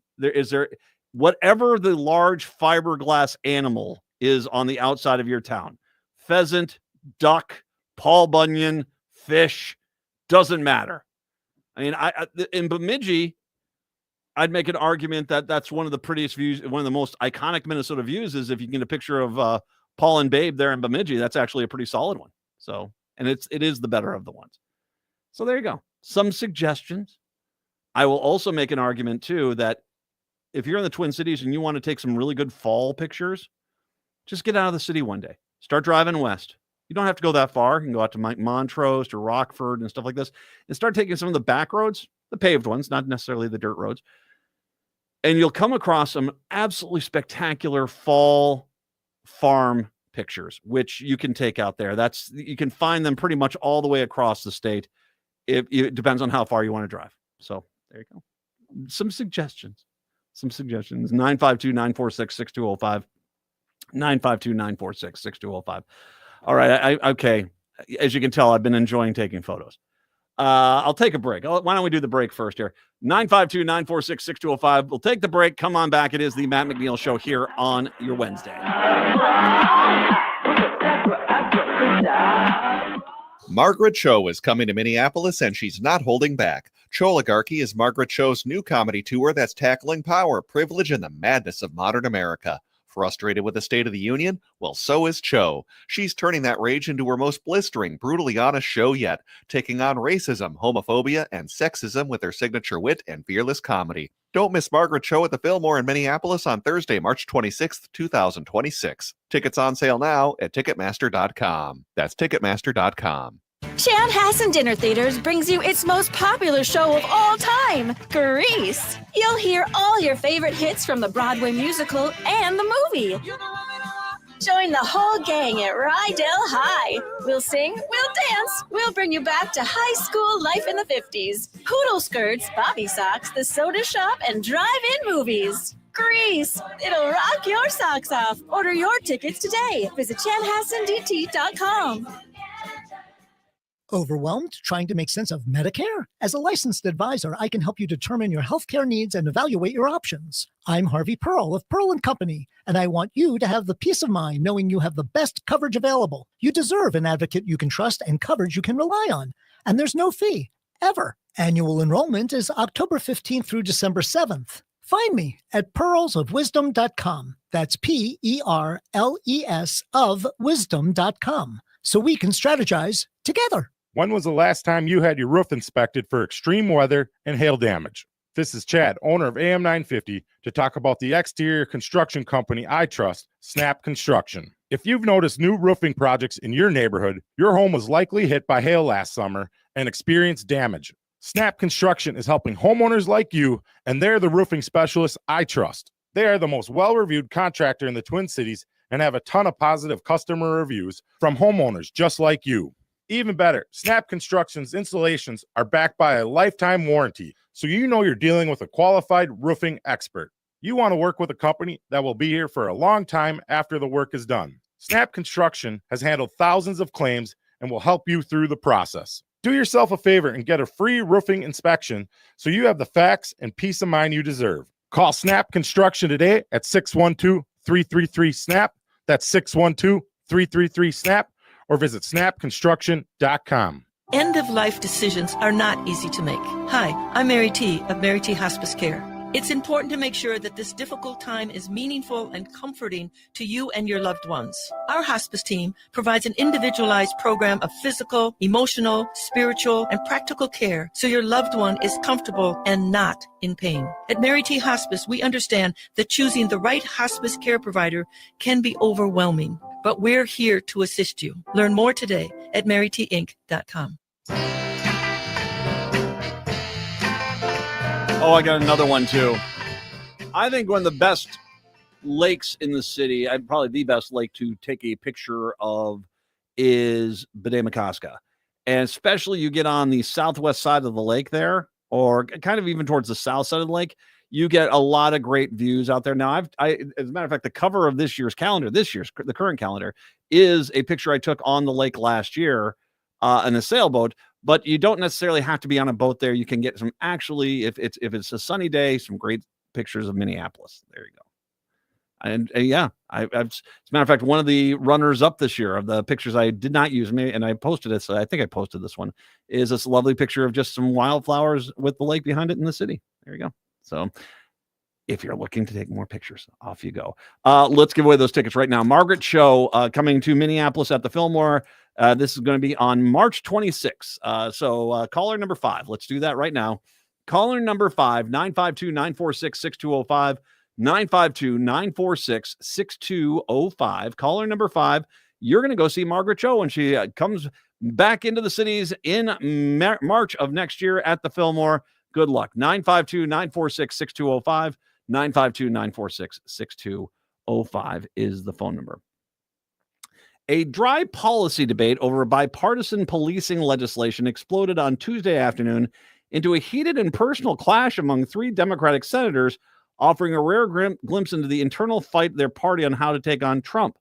whatever the large fiberglass animal is on the outside of your town. Pheasant, duck, Paul Bunyan, fish, doesn't matter. I mean, in Bemidji, I'd make an argument that that's one of the prettiest views, one of the most iconic Minnesota views is if you can get a picture of Paul and Babe there in Bemidji, that's actually a pretty solid one. So, and it is the better of the ones. So there you go. Some suggestions. I will also make an argument too that if you're in the Twin Cities and you want to take some really good fall pictures, just get out of the city one day. Start driving west. You don't have to go that far. You can go out to Montrose to Rockford and stuff like this and start taking some of the back roads, the paved ones, not necessarily the dirt roads. And you'll come across some absolutely spectacular fall farm pictures, which you can take out there. You can find them pretty much all the way across the state. It depends on how far you want to drive. So there you go. Some suggestions. 952-946-6205. 952-946-6205. All right. Okay. As you can tell, I've been enjoying taking photos. I'll take a break. Why don't we do the break first here? 952-946-6205. We'll take the break. Come on back. It is the Matt McNeil Show here on your Wednesday. Margaret Cho is coming to Minneapolis, and she's not holding back. Choligarchy is Margaret Cho's new comedy tour that's tackling power, privilege, and the madness of modern America. Frustrated with the State of the Union? Well, so is Cho. She's turning that rage into her most blistering, brutally honest show yet, taking on racism, homophobia, and sexism with her signature wit and fearless comedy. Don't miss Margaret Cho at the Fillmore in Minneapolis on Thursday, March 26th, 2026. Tickets on sale now at Ticketmaster.com. That's Ticketmaster.com. Chanhassen Dinner Theaters brings you its most popular show of all time, Grease. You'll hear all your favorite hits from the Broadway musical and the movie. Join the whole gang at Rydell High. We'll sing, we'll dance, we'll bring you back to high school life in the 50s. Poodle skirts, bobby socks, the soda shop, and drive-in movies. Grease. It'll rock your socks off. Order your tickets today. Visit chanhassendt.com. Overwhelmed trying to make sense of Medicare? As a licensed advisor, I can help you determine your healthcare needs and evaluate your options. I'm Harvey Pearl of Pearl & Company, and I want you to have the peace of mind knowing you have the best coverage available. You deserve an advocate you can trust and coverage you can rely on. And there's no fee, ever. Annual enrollment is October 15th through December 7th. Find me at pearlsofwisdom.com. That's PERLES of wisdom.com. So we can strategize together. When was the last time you had your roof inspected for extreme weather and hail damage? This is Chad, owner of AM 950, to talk about the exterior construction company I trust, Snap Construction. If you've noticed new roofing projects in your neighborhood, your home was likely hit by hail last summer and experienced damage. Snap Construction is helping homeowners like you, and they're the roofing specialists I trust. They are the most well-reviewed contractor in the Twin Cities and have a ton of positive customer reviews from homeowners just like you. Even better, Snap Construction's installations are backed by a lifetime warranty, so you know you're dealing with a qualified roofing expert. You want to work with a company that will be here for a long time after the work is done. Snap Construction has handled thousands of claims and will help you through the process. Do yourself a favor and get a free roofing inspection so you have the facts and peace of mind you deserve. Call Snap Construction today at 612-333-SNAP. That's 612-333-SNAP. Or visit snapconstruction.com. End-of-life decisions are not easy to make. Hi, I'm Mary T. of Mary T. Hospice Care. It's important to make sure that this difficult time is meaningful and comforting to you and your loved ones. Our hospice team provides an individualized program of physical, emotional, spiritual, and practical care so your loved one is comfortable and not in pain. At Mary T. Hospice, we understand that choosing the right hospice care provider can be overwhelming, but we're here to assist you. Learn more today at marytinc.com. Oh, I got another one too. I think one of the best lakes in the city, probably the best lake to take a picture of, is Bdemakaska. And especially you get on the southwest side of the lake there, or kind of even towards the south side of the lake, you get a lot of great views out there. Now, as a matter of fact, the cover of the current calendar, is a picture I took on the lake last year in a sailboat. But you don't necessarily have to be on a boat there. You can get some, actually, if it's a sunny day, some great pictures of Minneapolis. There you go. And yeah, as a matter of fact, one of the runners up this year of the pictures I did not use, and I posted it, so I think I posted this one, is this lovely picture of just some wildflowers with the lake behind it in the city. There you go. So if you're looking to take more pictures, off you go. Let's give away those tickets right now. Margaret Show coming to Minneapolis at the Fillmore. This is going to be on March 26th. So caller number 5. Let's do that right now. Caller number 5, 952-946-6205. 952-946-6205. Caller number 5. You're going to go see Margaret Cho when she comes back into the cities in March of next year at the Fillmore. Good luck. 952-946-6205. 952-946-6205 is the phone number. A dry policy debate over bipartisan policing legislation exploded on Tuesday afternoon into a heated and personal clash among 3 Democratic senators, offering a rare glimpse into the internal fight of their party on how to take on Trump.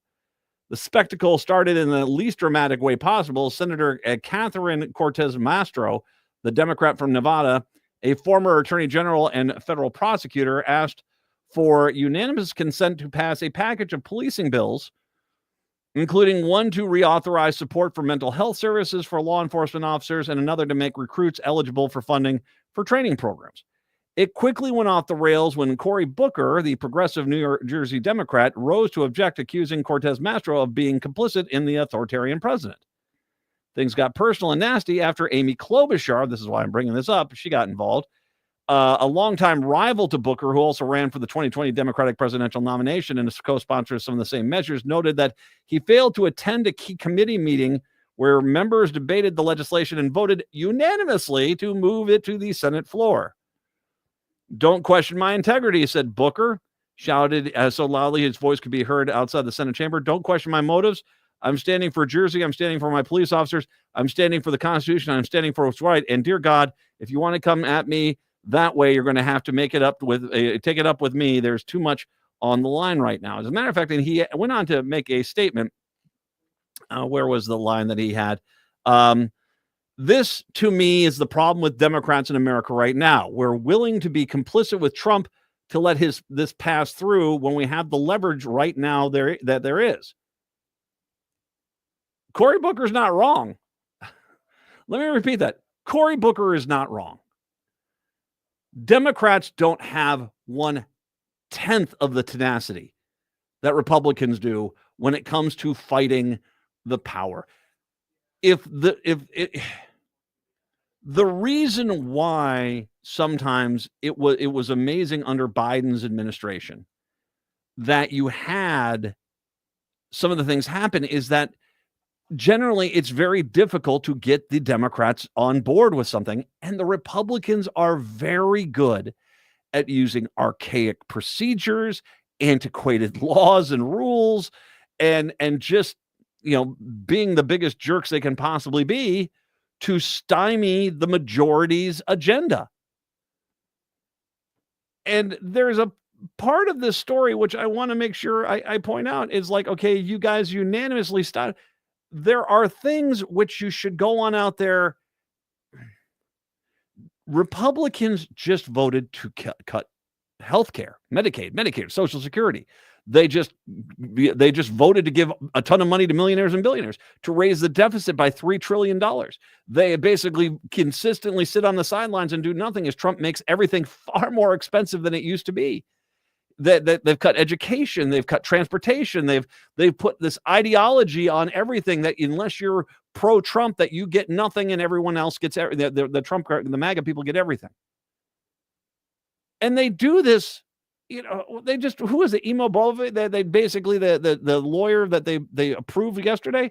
The spectacle started in the least dramatic way possible. Senator Catherine Cortez Masto, the Democrat from Nevada, a former attorney general and federal prosecutor, asked for unanimous consent to pass a package of policing bills, including one to reauthorize support for mental health services for law enforcement officers and another to make recruits eligible for funding for training programs. It quickly went off the rails when Cory Booker, the progressive New Jersey Democrat, rose to object, accusing Cortez Masto of being complicit in the authoritarian president. Things got personal and nasty after Amy Klobuchar, this is why I'm bringing this up, she got involved. A longtime rival to Booker, who also ran for the 2020 Democratic presidential nomination and is co-sponsor of some of the same measures, noted that he failed to attend a key committee meeting where members debated the legislation and voted unanimously to move it to the Senate floor. "Don't question my integrity," said Booker, shouted so loudly his voice could be heard outside the Senate chamber. "Don't question my motives. I'm standing for Jersey. I'm standing for my police officers. I'm standing for the Constitution. I'm standing for what's right. And dear God, if you want to come at me that way, you're going to have to take it up with me. There's too much on the line right now." As a matter of fact, and he went on to make a statement. Where was the line that he had? This, to me, is the problem with Democrats in America right now. We're willing to be complicit with Trump to let this pass through when we have the leverage right now there is. Cory Booker's not wrong. Let me repeat that. Cory Booker is not wrong. Democrats don't have 1/10 of the tenacity that Republicans do when it comes to fighting the power. The reason why sometimes it was amazing under Biden's administration that you had some of the things happen is that generally it's very difficult to get the Democrats on board with something, and the Republicans are very good at using archaic procedures, antiquated laws and rules, and just being the biggest jerks they can possibly be to stymie the majority's agenda. And there's a part of this story which I want to make sure I point out is like, okay, you guys unanimously started. There are things which you should go on out there. Republicans just voted to cut healthcare, Medicaid, Medicare, Social Security. They just voted to give a ton of money to millionaires and billionaires to raise the deficit by $3 trillion. They basically consistently sit on the sidelines and do nothing as Trump makes everything far more expensive than it used to be. They've cut education, they've cut transportation, they've put this ideology on everything that unless you're pro-Trump, that you get nothing and everyone else gets the Trump, the MAGA people get everything. And they do this, they just, who is it? Emo Bove? They basically the lawyer that they approved yesterday.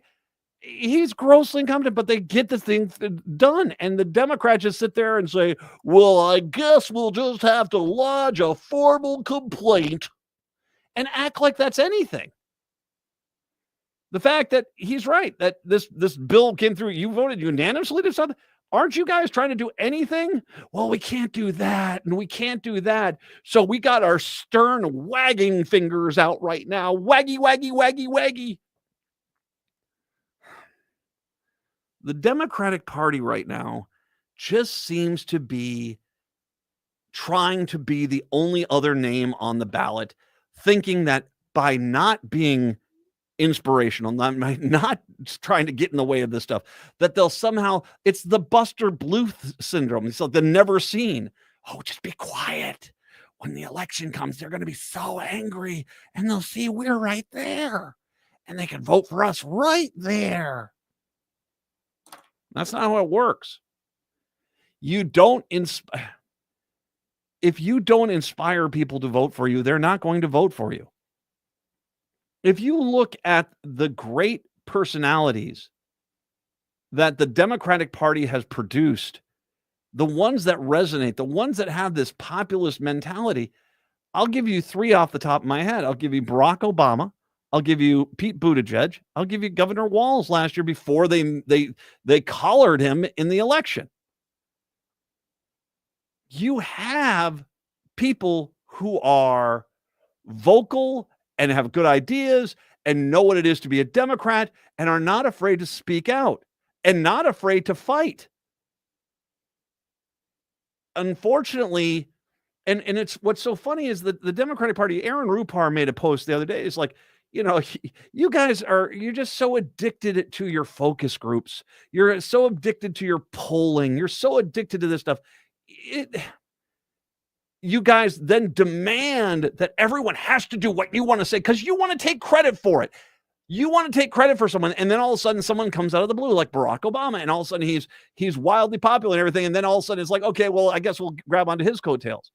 He's grossly incompetent, but they get the thing done. And the Democrats just sit there and say, well, I guess we'll just have to lodge a formal complaint and act like that's anything. The fact that he's right, that this bill came through, you voted unanimously to something. Aren't you guys trying to do anything? Well, we can't do that, and we can't do that. So we got our stern wagging fingers out right now. Waggy, waggy, waggy, waggy. The Democratic Party right now just seems to be trying to be the only other name on the ballot, thinking that by not being inspirational, not trying to get in the way of this stuff, that they'll somehow, it's the Buster Bluth syndrome. It's like the never seen. Oh, just be quiet. When the election comes, they're going to be so angry and they'll see we're right there and they can vote for us right there. That's not how it works. You don't if you don't inspire people to vote for you, they're not going to vote for you. If you look at the great personalities that the Democratic Party has produced, the ones that resonate, the ones that have this populist mentality, I'll give you three off the top of my head. I'll give you Barack Obama. I'll give you Pete Buttigieg. I'll give you Governor Walz last year before they collared him in the election. You have people who are vocal and have good ideas and know what it is to be a Democrat and are not afraid to speak out and not afraid to fight. Unfortunately, and it's what's so funny is that the Democratic Party, Aaron Rupar made a post the other day. It's like, you guys you're just so addicted to your focus groups. You're so addicted to your polling. You're so addicted to this stuff. You guys then demand that everyone has to do what you want to say because you want to take credit for it. You want to take credit for someone, and then all of a sudden someone comes out of the blue like Barack Obama, and all of a sudden he's wildly popular and everything, and then all of a sudden it's like, okay, well, I guess we'll grab onto his coattails.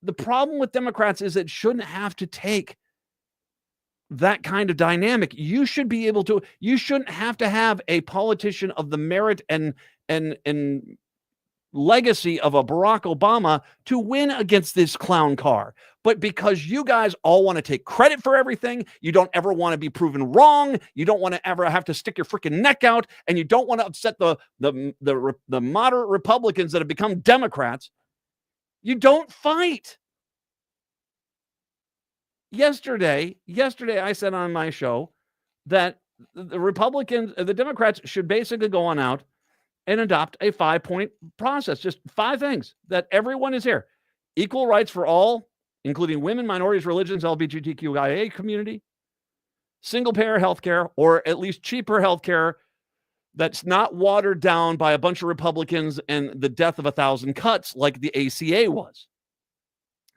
The problem with Democrats is it shouldn't have to take that kind of dynamic. You should be able to, you shouldn't have to have a politician of the merit and legacy of a Barack Obama to win against this clown car. But because you guys all want to take credit for everything, you don't ever want to be proven wrong, you don't want to ever have to stick your freaking neck out, and you don't want to upset the moderate Republicans that have become Democrats, you don't fight. Yesterday I said on my show that the Democrats should basically go on out and adopt a 5-point process. Just 5 things that everyone is here. Equal rights for all, including women, minorities, religions, LGBTQIA community, single-payer healthcare, or at least cheaper healthcare that's not watered down by a bunch of Republicans and the death of 1,000 cuts like the ACA was.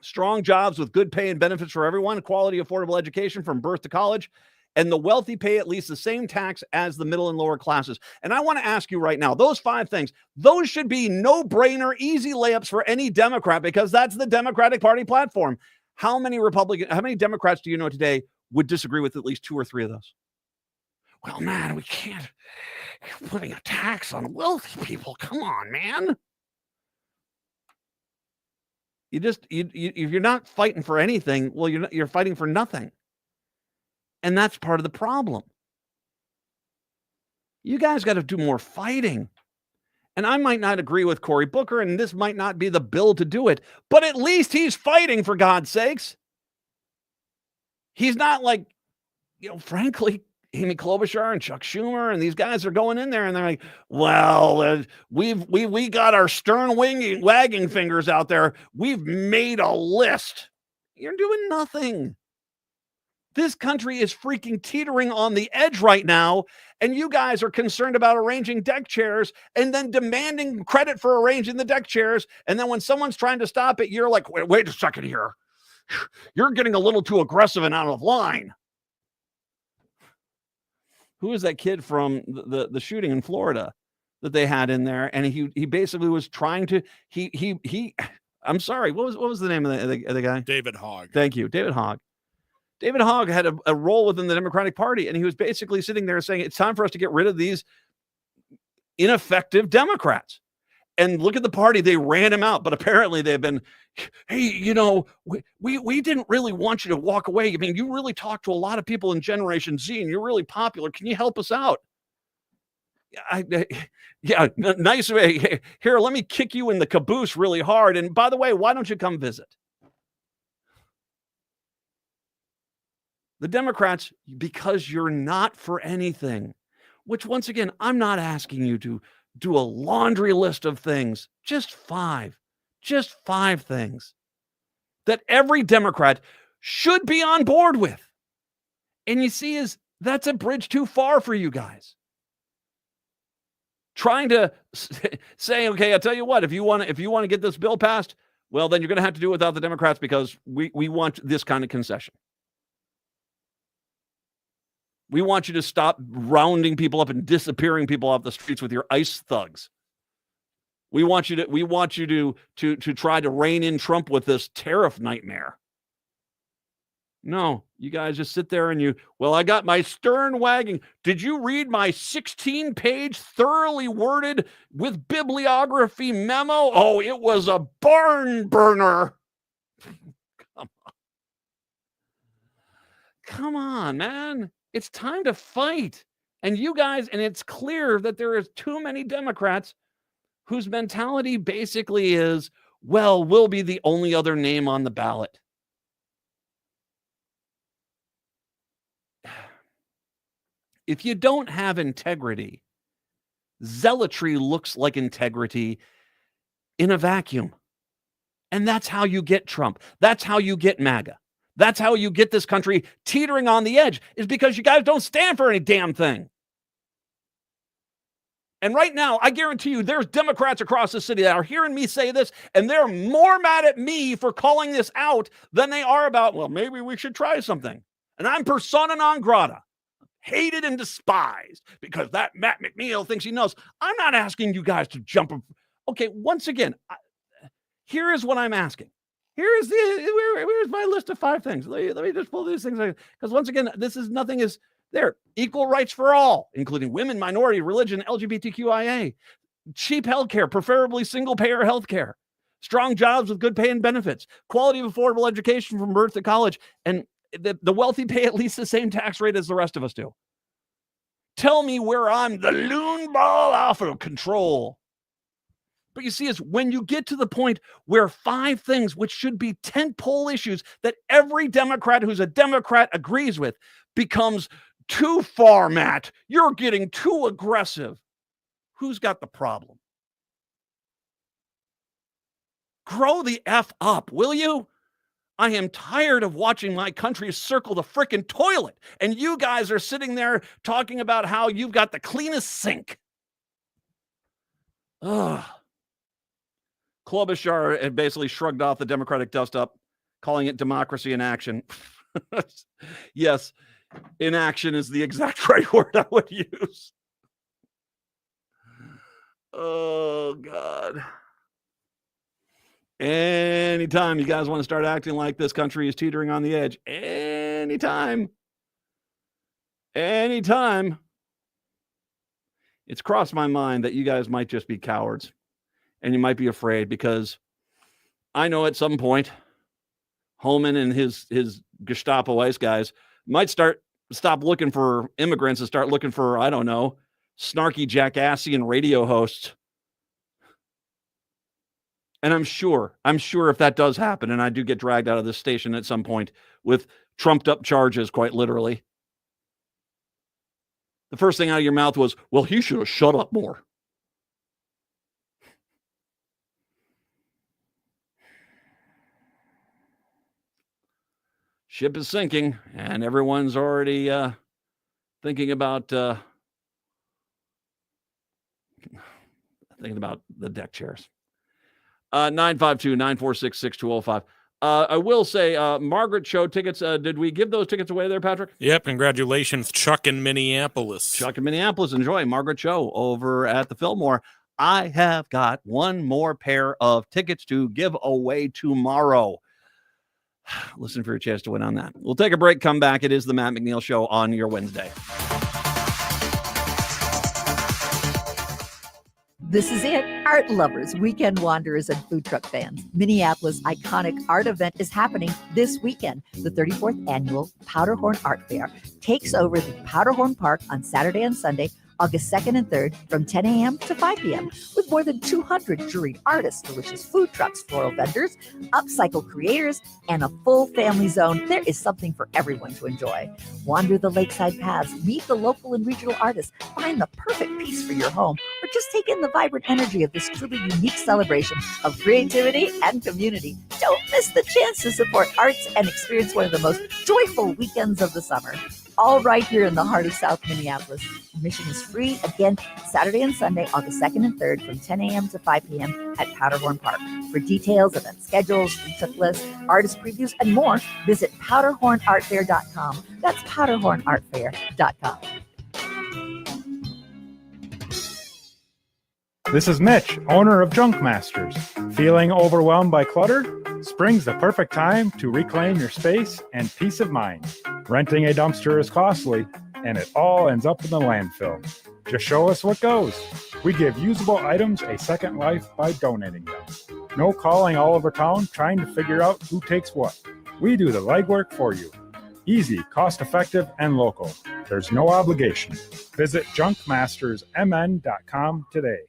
Strong jobs with good pay and benefits for everyone, quality, affordable education from birth to college, and the wealthy pay at least the same tax as the middle and lower classes. And I want to ask you right now, those 5 things, those should be no-brainer, easy layups for any Democrat because that's the Democratic Party platform. How many Democrats do you know today would disagree with at least 2 or 3 of those? Well, man, we can't. You're putting a tax on wealthy people. Come on, man. If you're not fighting for anything, well, you're fighting for nothing. And that's part of the problem. You guys got to do more fighting. And I might not agree with Cory Booker, and this might not be the bill to do it, but at least he's fighting, for God's sakes. He's not like, frankly, Amy Klobuchar and Chuck Schumer and these guys are going in there and they're like, well, we got our stern wagging fingers out there. We've made a list. You're doing nothing. This country is freaking teetering on the edge right now, and you guys are concerned about arranging deck chairs and then demanding credit for arranging the deck chairs. And then when someone's trying to stop it, you're like, wait a second here. You're getting a little too aggressive and out of line. Who is that kid from the shooting in Florida that they had in there? And he basically was trying to, I'm sorry, what was the name of the guy? David Hogg. Thank you, David Hogg. David Hogg had a role within the Democratic Party, and he was basically sitting there saying, it's time for us to get rid of these ineffective Democrats. And look at the party, they ran him out, but apparently they've been, hey, we didn't really want you to walk away. I mean, you really talked to a lot of people in Generation Z, and you're really popular. Can you help us out? Yeah, nice way. Here, let me kick you in the caboose really hard. And by the way, why don't you come visit? The Democrats, because you're not for anything, which once again, I'm not asking you to do a laundry list of things, just five things that every Democrat should be on board with. And you see, that's a bridge too far for you guys. Trying to say, okay, I'll tell you what, if you want to get this bill passed, well, then you're going to have to do it without the Democrats because we want this kind of concession. We want you to stop rounding people up and disappearing people off the streets with your ICE thugs. We want you to try to rein in Trump with this tariff nightmare. No, you guys just sit there and I got my stern wagging. Did you read my 16-page, thoroughly worded with bibliography memo? Oh, it was a barn burner. Come on, man. It's time to fight. And you guys, and it's clear that there is too many Democrats whose mentality basically is, well, we'll be the only other name on the ballot. If you don't have integrity, zealotry looks like integrity in a vacuum. And that's how you get Trump. That's how you get MAGA. That's how you get this country teetering on the edge, is because you guys don't stand for any damn thing. And right now, I guarantee you there's Democrats across the city that are hearing me say this, and they're more mad at me for calling this out than they are about, well, maybe we should try something. And I'm persona non grata, hated and despised, because that Matt McNeil thinks he knows. I'm not asking you guys to jump. Okay, once again, here is what I'm asking. Where's my list of 5 things? Let me just pull these things, because once again, nothing is there. Equal rights for all, including women, minority, religion, LGBTQIA, cheap healthcare, preferably single-payer healthcare, strong jobs with good pay and benefits, quality of affordable education from birth to college, and the wealthy pay at least the same tax rate as the rest of us do. Tell me where I'm the loon ball off of control. But you see, it's when you get to the point where 5 things, which should be tentpole issues that every Democrat who's a Democrat agrees with, becomes too far, Matt. You're getting too aggressive. Who's got the problem? Grow the F up, will you? I am tired of watching my country circle the frickin' toilet, and you guys are sitting there talking about how you've got the cleanest sink. Ugh. Klobuchar had basically shrugged off the Democratic dust-up, calling it democracy in action. Yes, inaction is the exact right word I would use. Oh, God. Anytime you guys want to start acting like this country is teetering on the edge, anytime, it's crossed my mind that you guys might just be cowards. And you might be afraid, because I know at some point Holman and his Gestapo ICE guys might stop looking for immigrants and start looking for, I don't know, snarky jackassian radio hosts. And I'm sure if that does happen, and I do get dragged out of this station at some point with trumped up charges, quite literally, The first thing out of your mouth was, well, he should have shut up more. Ship is sinking, and everyone's already thinking about the deck chairs. 952-946-6205. I will say, Margaret show tickets. Did we give those tickets away there, Patrick? Yep. Congratulations, Chuck in Minneapolis. Chuck in Minneapolis. Enjoy Margaret show over at the Fillmore. I have got one more pair of tickets to give away tomorrow. Listen for your chance to win on that. We'll take a break, come back. It is the Matt McNeil Show on your Wednesday. This is it. Art lovers, weekend wanderers, and food truck fans. Minneapolis' iconic art event is happening this weekend. The 34th annual Powderhorn Art Fair takes over the Powderhorn Park on Saturday and Sunday, August 2nd and 3rd from 10 a.m. to 5 p.m. with more than 200 juried artists, delicious food trucks, floral vendors, upcycle creators, and a full family zone. There is something for everyone to enjoy. Wander the lakeside paths, meet the local and regional artists, find the perfect piece for your home, or just take in the vibrant energy of this truly unique celebration of creativity and community. Don't miss the chance to support arts and experience one of the most joyful weekends of the summer. All right here in the heart of South Minneapolis. Admission is free, again, Saturday and Sunday, August 2nd and 3rd from 10 a.m. to 5 p.m. at Powderhorn Park. For details, event schedules, food truck lists, artist previews, and more, visit powderhornartfair.com. That's powderhornartfair.com. This is Mitch, owner of Junk Masters. Feeling overwhelmed by clutter? Spring's the perfect time to reclaim your space and peace of mind. Renting a dumpster is costly, and it all ends up in the landfill. Just show us what goes. We give usable items a second life by donating them. No calling all over town trying to figure out who takes what. We do the legwork for you. Easy, cost-effective, and local. There's no obligation. Visit junkmastersmn.com today.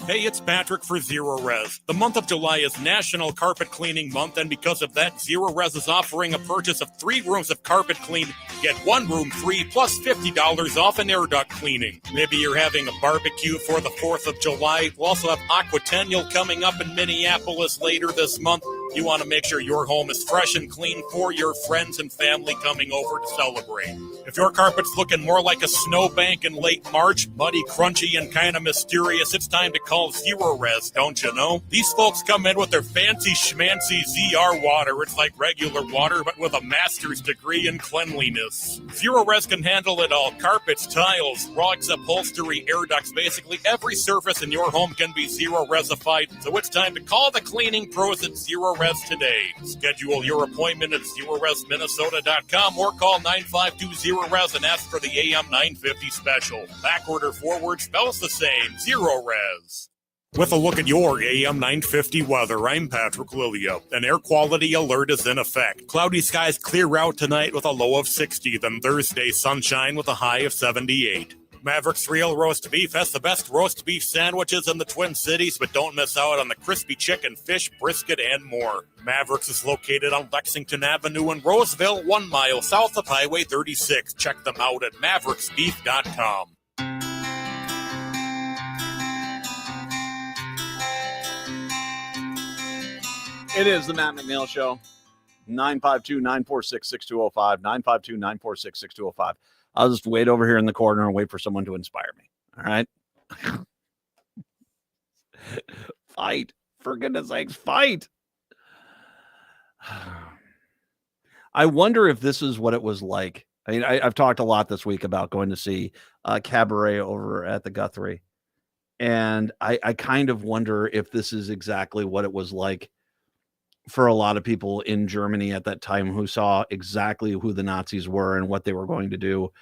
Hey, it's Patrick for Zero Res. The month of July is National Carpet Cleaning Month, and because of that, Zero Res is offering a purchase of 3 rooms of carpet cleaned, get 1 room free, plus $50 off an air duct cleaning. Maybe you're having a barbecue for the 4th of July. We'll also have Aquatennial coming up in Minneapolis later this month. You want to make sure your home is fresh and clean for your friends and family coming over to celebrate. If your carpet's looking more like a snowbank in late March, muddy, crunchy, and kind of mysterious, it's time to call Zero Res, don't you know? These folks come in with their fancy schmancy ZR water. It's like regular water, but with a master's degree in cleanliness. Zero Res can handle it all. Carpets, tiles, rugs, upholstery, air ducts, basically every surface in your home can be Zero Resified. So it's time to call the cleaning pros at Zero Res today. Schedule your appointment at ZeroResMinnesota.com or call 952-ZERO-RES and ask for the AM 950 special. Backward or forward spells the same. Zero Res. With a look at your AM 950 weather, I'm Patrick Lilia. An air quality alert is in effect. Cloudy skies clear out tonight with a low of 60. Then Thursday, sunshine with a high of 78. Maverick's Real Roast Beef has the best roast beef sandwiches in the Twin Cities, but don't miss out on the crispy chicken, fish, brisket, and more. Mavericks is located on Lexington Avenue in Roseville, 1 mile south of Highway 36. Check them out at mavericksbeef.com. It is the Matt McNeil Show. 952-946-6205. 952-946-6205. I'll just wait over here in the corner and wait for someone to inspire me. All right? Fight. For goodness sakes, fight. I wonder if this is what it was like. I mean, I've talked a lot this week about going to see Cabaret over at the Guthrie. And I kind of wonder if this is exactly what it was like for a lot of people in Germany at that time who saw exactly who the Nazis were and what they were going to do,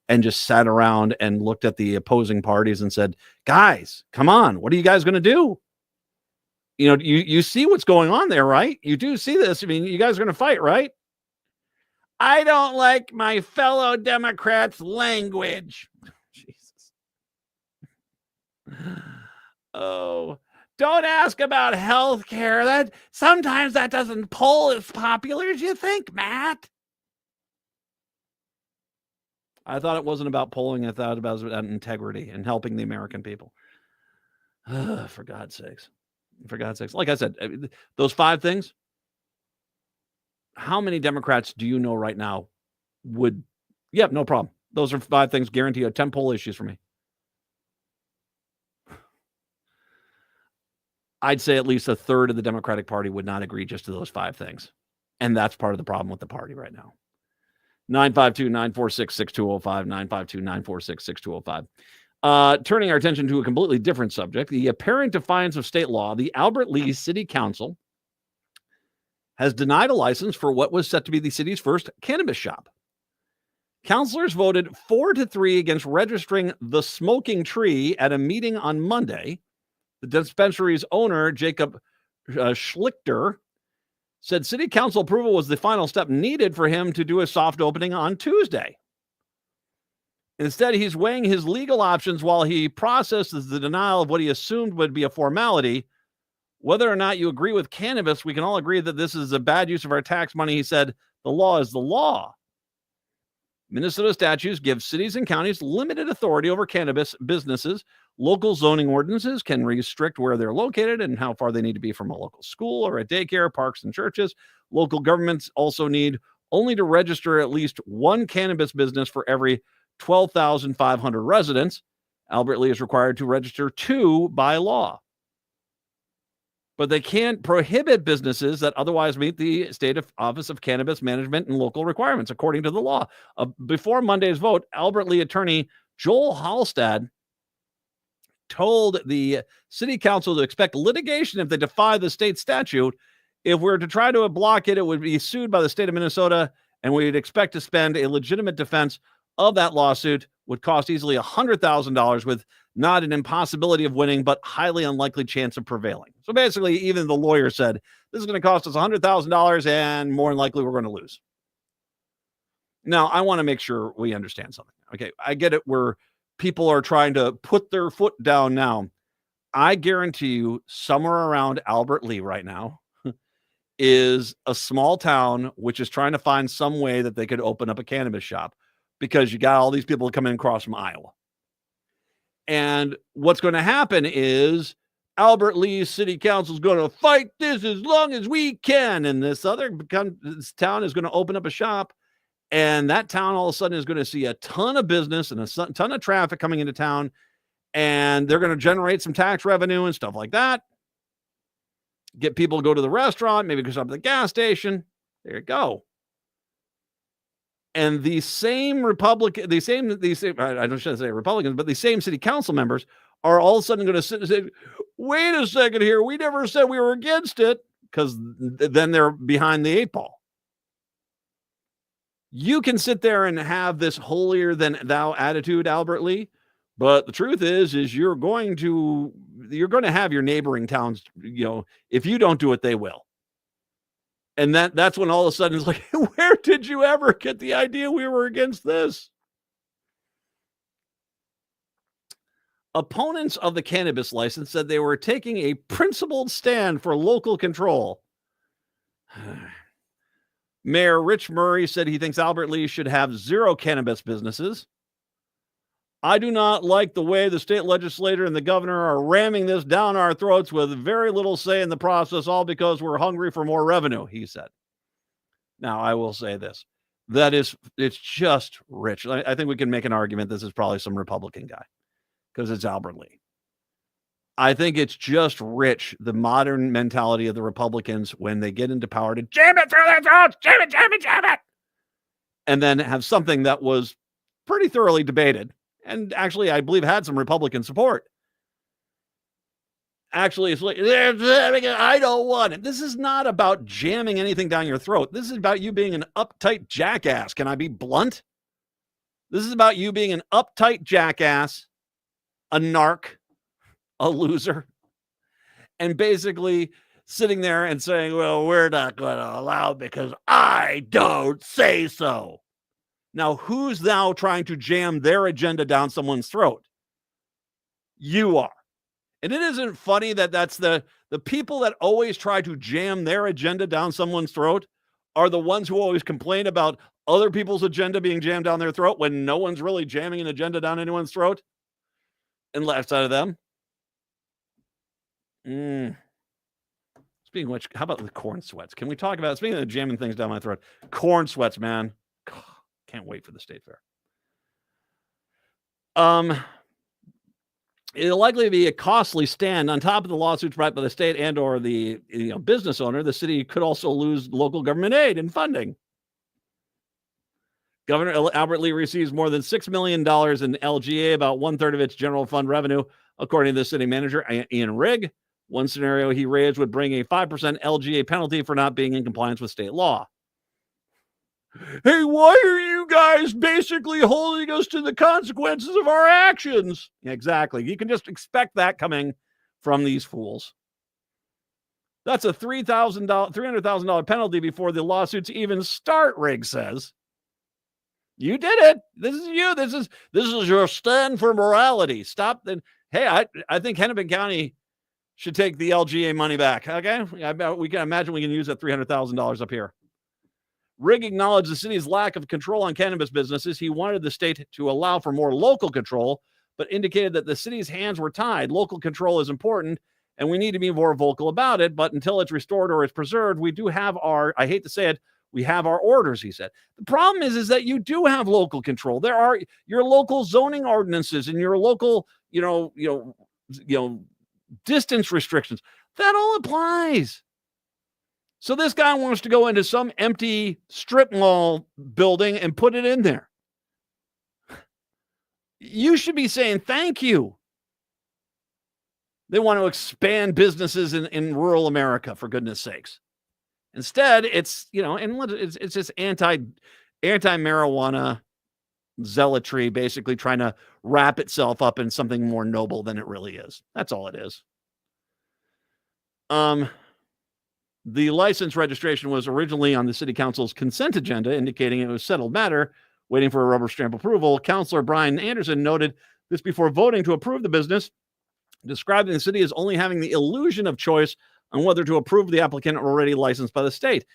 and just sat around and looked at the opposing parties and said, guys, come on, what are you guys going to do? You know, you see what's going on there, right? You do see this. I mean, you guys are going to fight, right? I don't like my fellow Democrats' language. Jesus. Oh, don't ask about health care. That sometimes that doesn't poll as popular as you think, Matt. I thought it wasn't about polling. I thought it was about integrity and helping the American people. For God's sakes. For God's sakes. Like I said, those 5 things, how many Democrats do you know right now would, no problem. Those are 5 things, guarantee 10 poll issues for me. I'd say at least a third of the Democratic Party would not agree just to those 5 things. And that's part of the problem with the party right now. 952-946-6205, 952-946-6205. Turning our attention to a completely different subject, the apparent defiance of state law, the Albert Lea City Council has denied a license for what was set to be the city's first cannabis shop. Councilors voted 4-3 against registering the Smoking Tree at a meeting on Monday. The dispensary's owner, Jacob Schlichter, said city council approval was the final step needed for him to do a soft opening on Tuesday. Instead, he's weighing his legal options while he processes the denial of what he assumed would be a formality. Whether or not you agree with cannabis, we can all agree that this is a bad use of our tax money. He said, the law is the law. Minnesota statutes give cities and counties limited authority over cannabis businesses. Local zoning ordinances can restrict where they're located and how far they need to be from a local school or a daycare, parks, and churches. Local governments also need only to register at least 1 cannabis business for every 12,500 residents. Albert Lea is required to register 2 by law. But they can't prohibit businesses that otherwise meet the state Office of Cannabis Management and local requirements, according to the law. Before Monday's vote, Albert Lea attorney Joel Hallstad told the city council to expect litigation if they defy the state statute. If we were to try to block it, it would be sued by the state of Minnesota, and we'd expect to spend a legitimate defense of that lawsuit would cost easily $100,000 with not an impossibility of winning, but highly unlikely chance of prevailing. So basically, even the lawyer said, this is going to cost us $100,000 and more than likely we're going to lose. Now, I want to make sure we understand something. Okay, I get it where people are trying to put their foot down now. I guarantee you somewhere around Albert Lea right now is a small town which is trying to find some way that they could open up a cannabis shop because you got all these people coming across from Iowa. And what's going to happen is Albert Lea City Council is going to fight this as long as we can. And this town is going to open up a shop. And that town all of a sudden is going to see a ton of business and a ton of traffic coming into town. And they're going to generate some tax revenue and stuff like that. Get people to go to the restaurant, maybe go stop at the gas station. There you go. And the same I shouldn't say Republicans, but the same city council members are all of a sudden going to sit and say, wait a second here. We never said we were against it, because then they're behind the 8 ball. You can sit there and have this holier than thou attitude, Albert Lea, but the truth is you're going to have your neighboring towns, if you don't do it, they will. And that's when all of a sudden it's like, where did you ever get the idea we were against this? Opponents of the cannabis license said they were taking a principled stand for local control. Mayor Rich Murray said he thinks Albert Lea should have 0 cannabis businesses. I do not like the way the state legislator and the governor are ramming this down our throats with very little say in the process, all because we're hungry for more revenue, he said. Now, I will say this. It's just Rich. I think we can make an argument this is probably some Republican guy because it's Albert Lea. I think it's just Rich, the modern mentality of the Republicans when they get into power to jam it through their throats, jam it. And then have something that was pretty thoroughly debated. And actually, I believe had some Republican support. Actually, it's like, I don't want it. This is not about jamming anything down your throat. This is about you being an uptight jackass. Can I be blunt? This is about you being an uptight jackass, a narc, a loser, and basically sitting there and saying, well, we're not going to allow because I don't say so. Now, who's now trying to jam their agenda down someone's throat? You are. And it isn't funny that that's the people that always try to jam their agenda down someone's throat are the ones who always complain about other people's agenda being jammed down their throat when no one's really jamming an agenda down anyone's throat and left out of them. Speaking of which, how about the corn sweats? Can we talk about, speaking of jamming things down my throat, corn sweats, man. Can't wait for the state fair. It'll likely be a costly stand. On top of the lawsuits brought by the state and or the business owner, the city could also lose local government aid and funding. Governor Albert Lee receives more than $6 million in LGA, about 1/3 of its general fund revenue, according to the city manager, Ian Rigg. One scenario he raised would bring a 5% LGA penalty for not being in compliance with state law. Hey, why are you guys basically holding us to the consequences of our actions? Exactly. You can just expect that coming from these fools. That's a $300,000 penalty before the lawsuits even start, Rigg says. You did it. This is you. This is your stand for morality. Stop. Hey, I think Hennepin County should take the LGA money back. Okay, we can imagine we can use that $300,000 up here. Rigg acknowledged the city's lack of control on cannabis businesses. He wanted the state to allow for more local control, but indicated that the city's hands were tied. Local control is important, and we need to be more vocal about it. But until it's restored or it's preserved, we do have our, I hate to say it, we have our orders, he said. The problem is that you do have local control. There are your local zoning ordinances and your local, distance restrictions. That all applies. So this guy wants to go into some empty strip mall building and put it in there. You should be saying thank you. They want to expand businesses in rural America, for goodness sakes. Instead, it's, it's just anti-marijuana zealotry, basically trying to wrap itself up in something more noble than it really is. That's all it is. The license registration was originally on the city council's consent agenda, indicating it was a settled matter, waiting for a rubber stamp approval. Councilor Brian Anderson noted this before voting to approve the business, describing the city as only having the illusion of choice on whether to approve the applicant already licensed by the state.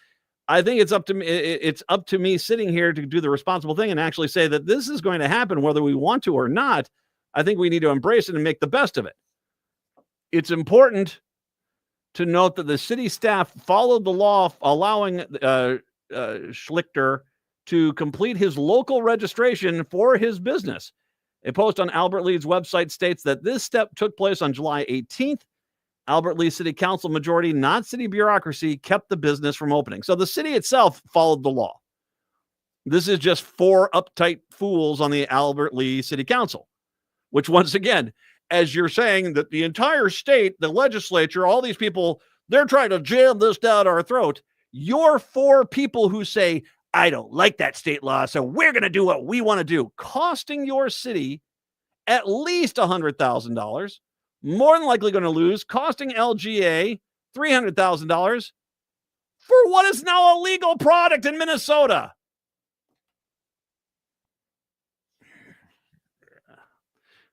I think it's up to me. It's up to me sitting here to do the responsible thing and actually say that this is going to happen whether we want to or not. I think we need to embrace it and make the best of it. It's important to note that the city staff followed the law, allowing Schlichter to complete his local registration for his business. A post on Albert Lee's website states that this step took place on July 18th. Albert Lee City Council majority, not city bureaucracy, kept the business from opening. So the city itself followed the law. This is just 4 uptight fools on the Albert Lee City Council, which once again, as you're saying that the entire state, the legislature, all these people, they're trying to jam this down our throat. You're 4 people who say, I don't like that state law, so we're going to do what we want to do, costing your city at least $100,000, more than likely going to lose, costing LGA $300,000 for what is now a legal product in Minnesota.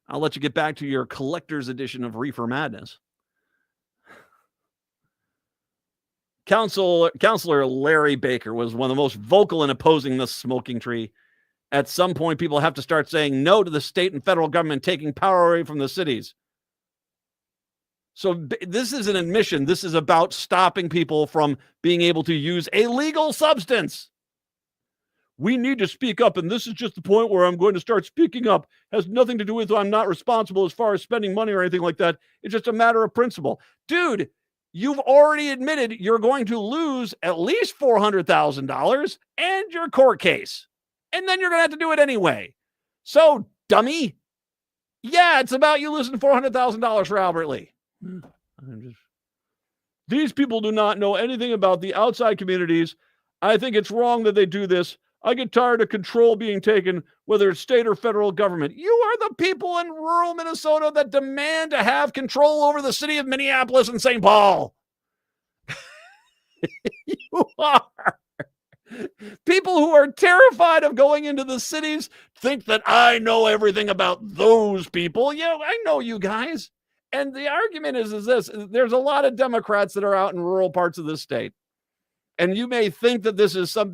I'll let you get back to your collector's edition of Reefer Madness. Councilor Larry Baker was one of the most vocal in opposing the smoking tree. At some point, people have to start saying no to the state and federal government taking power away from the cities. So this is an admission. This is about stopping people from being able to use a legal substance. We need to speak up, and this is just the point where I'm going to start speaking up. It has nothing to do with I'm not responsible as far as spending money or anything like that. It's just a matter of principle. Dude, you've already admitted you're going to lose at least $400,000 and your court case. And then you're going to have to do it anyway. So, dummy, yeah, it's about you losing $400,000 for Albert Lee. These people do not know anything about the outside communities. I think it's wrong that they do this. I get tired of control being taken, whether it's state or federal government. You are the people in rural Minnesota that demand to have control over the city of Minneapolis and St. Paul. You are. People who are terrified of going into the cities think that I know everything about those people. Yeah, I know you guys. And the argument is this. There's a lot of Democrats that are out in rural parts of this state. And you may think that this is a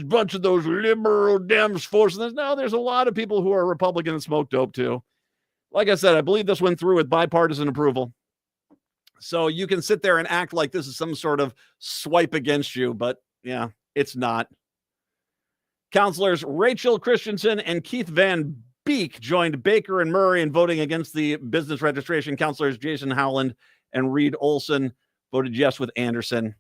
bunch of those liberal Dems forcing this. No, there's a lot of people who are Republican and smoke dope too. Like I said, I believe this went through with bipartisan approval. So you can sit there and act like this is some sort of swipe against you, but yeah, it's not. Counselors Rachel Christensen and Keith Van Beek joined Baker and Murray in voting against the business registration. Counselors Jason Howland and Reed Olson voted yes with Anderson.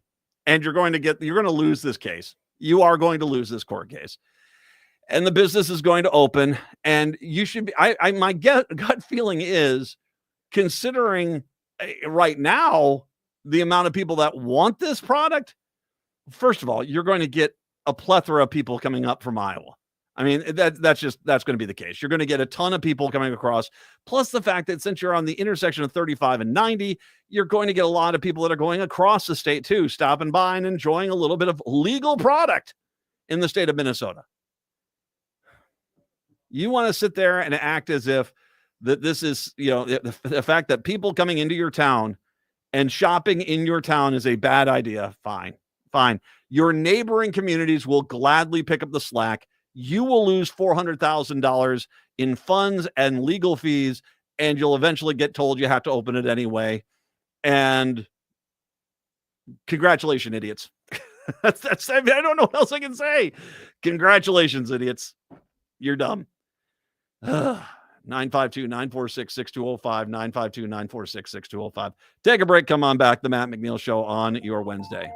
And you're going to lose this case. You are going to lose this court case. And the business is going to open. And you should be, my gut feeling is, considering right now the amount of people that want this product, first of all, you're going to get a plethora of people coming up from Iowa. I mean, that's going to be the case. You're going to get a ton of people coming across, plus the fact that since you're on the intersection of 35 and 90, you're going to get a lot of people that are going across the state too, stopping by and enjoying a little bit of legal product in the state of Minnesota. You want to sit there and act as if that this is, the fact that people coming into your town and shopping in your town is a bad idea. Fine. Your neighboring communities will gladly pick up the slack. You will lose $400,000 in funds and legal fees, and you'll eventually get told you have to open it anyway. And congratulations, idiots. I don't know what else I can say. Congratulations, idiots. You're dumb. 952-946-6205, 952-946-6205. Take a break. Come on back. The Matt McNeil Show on your Wednesday.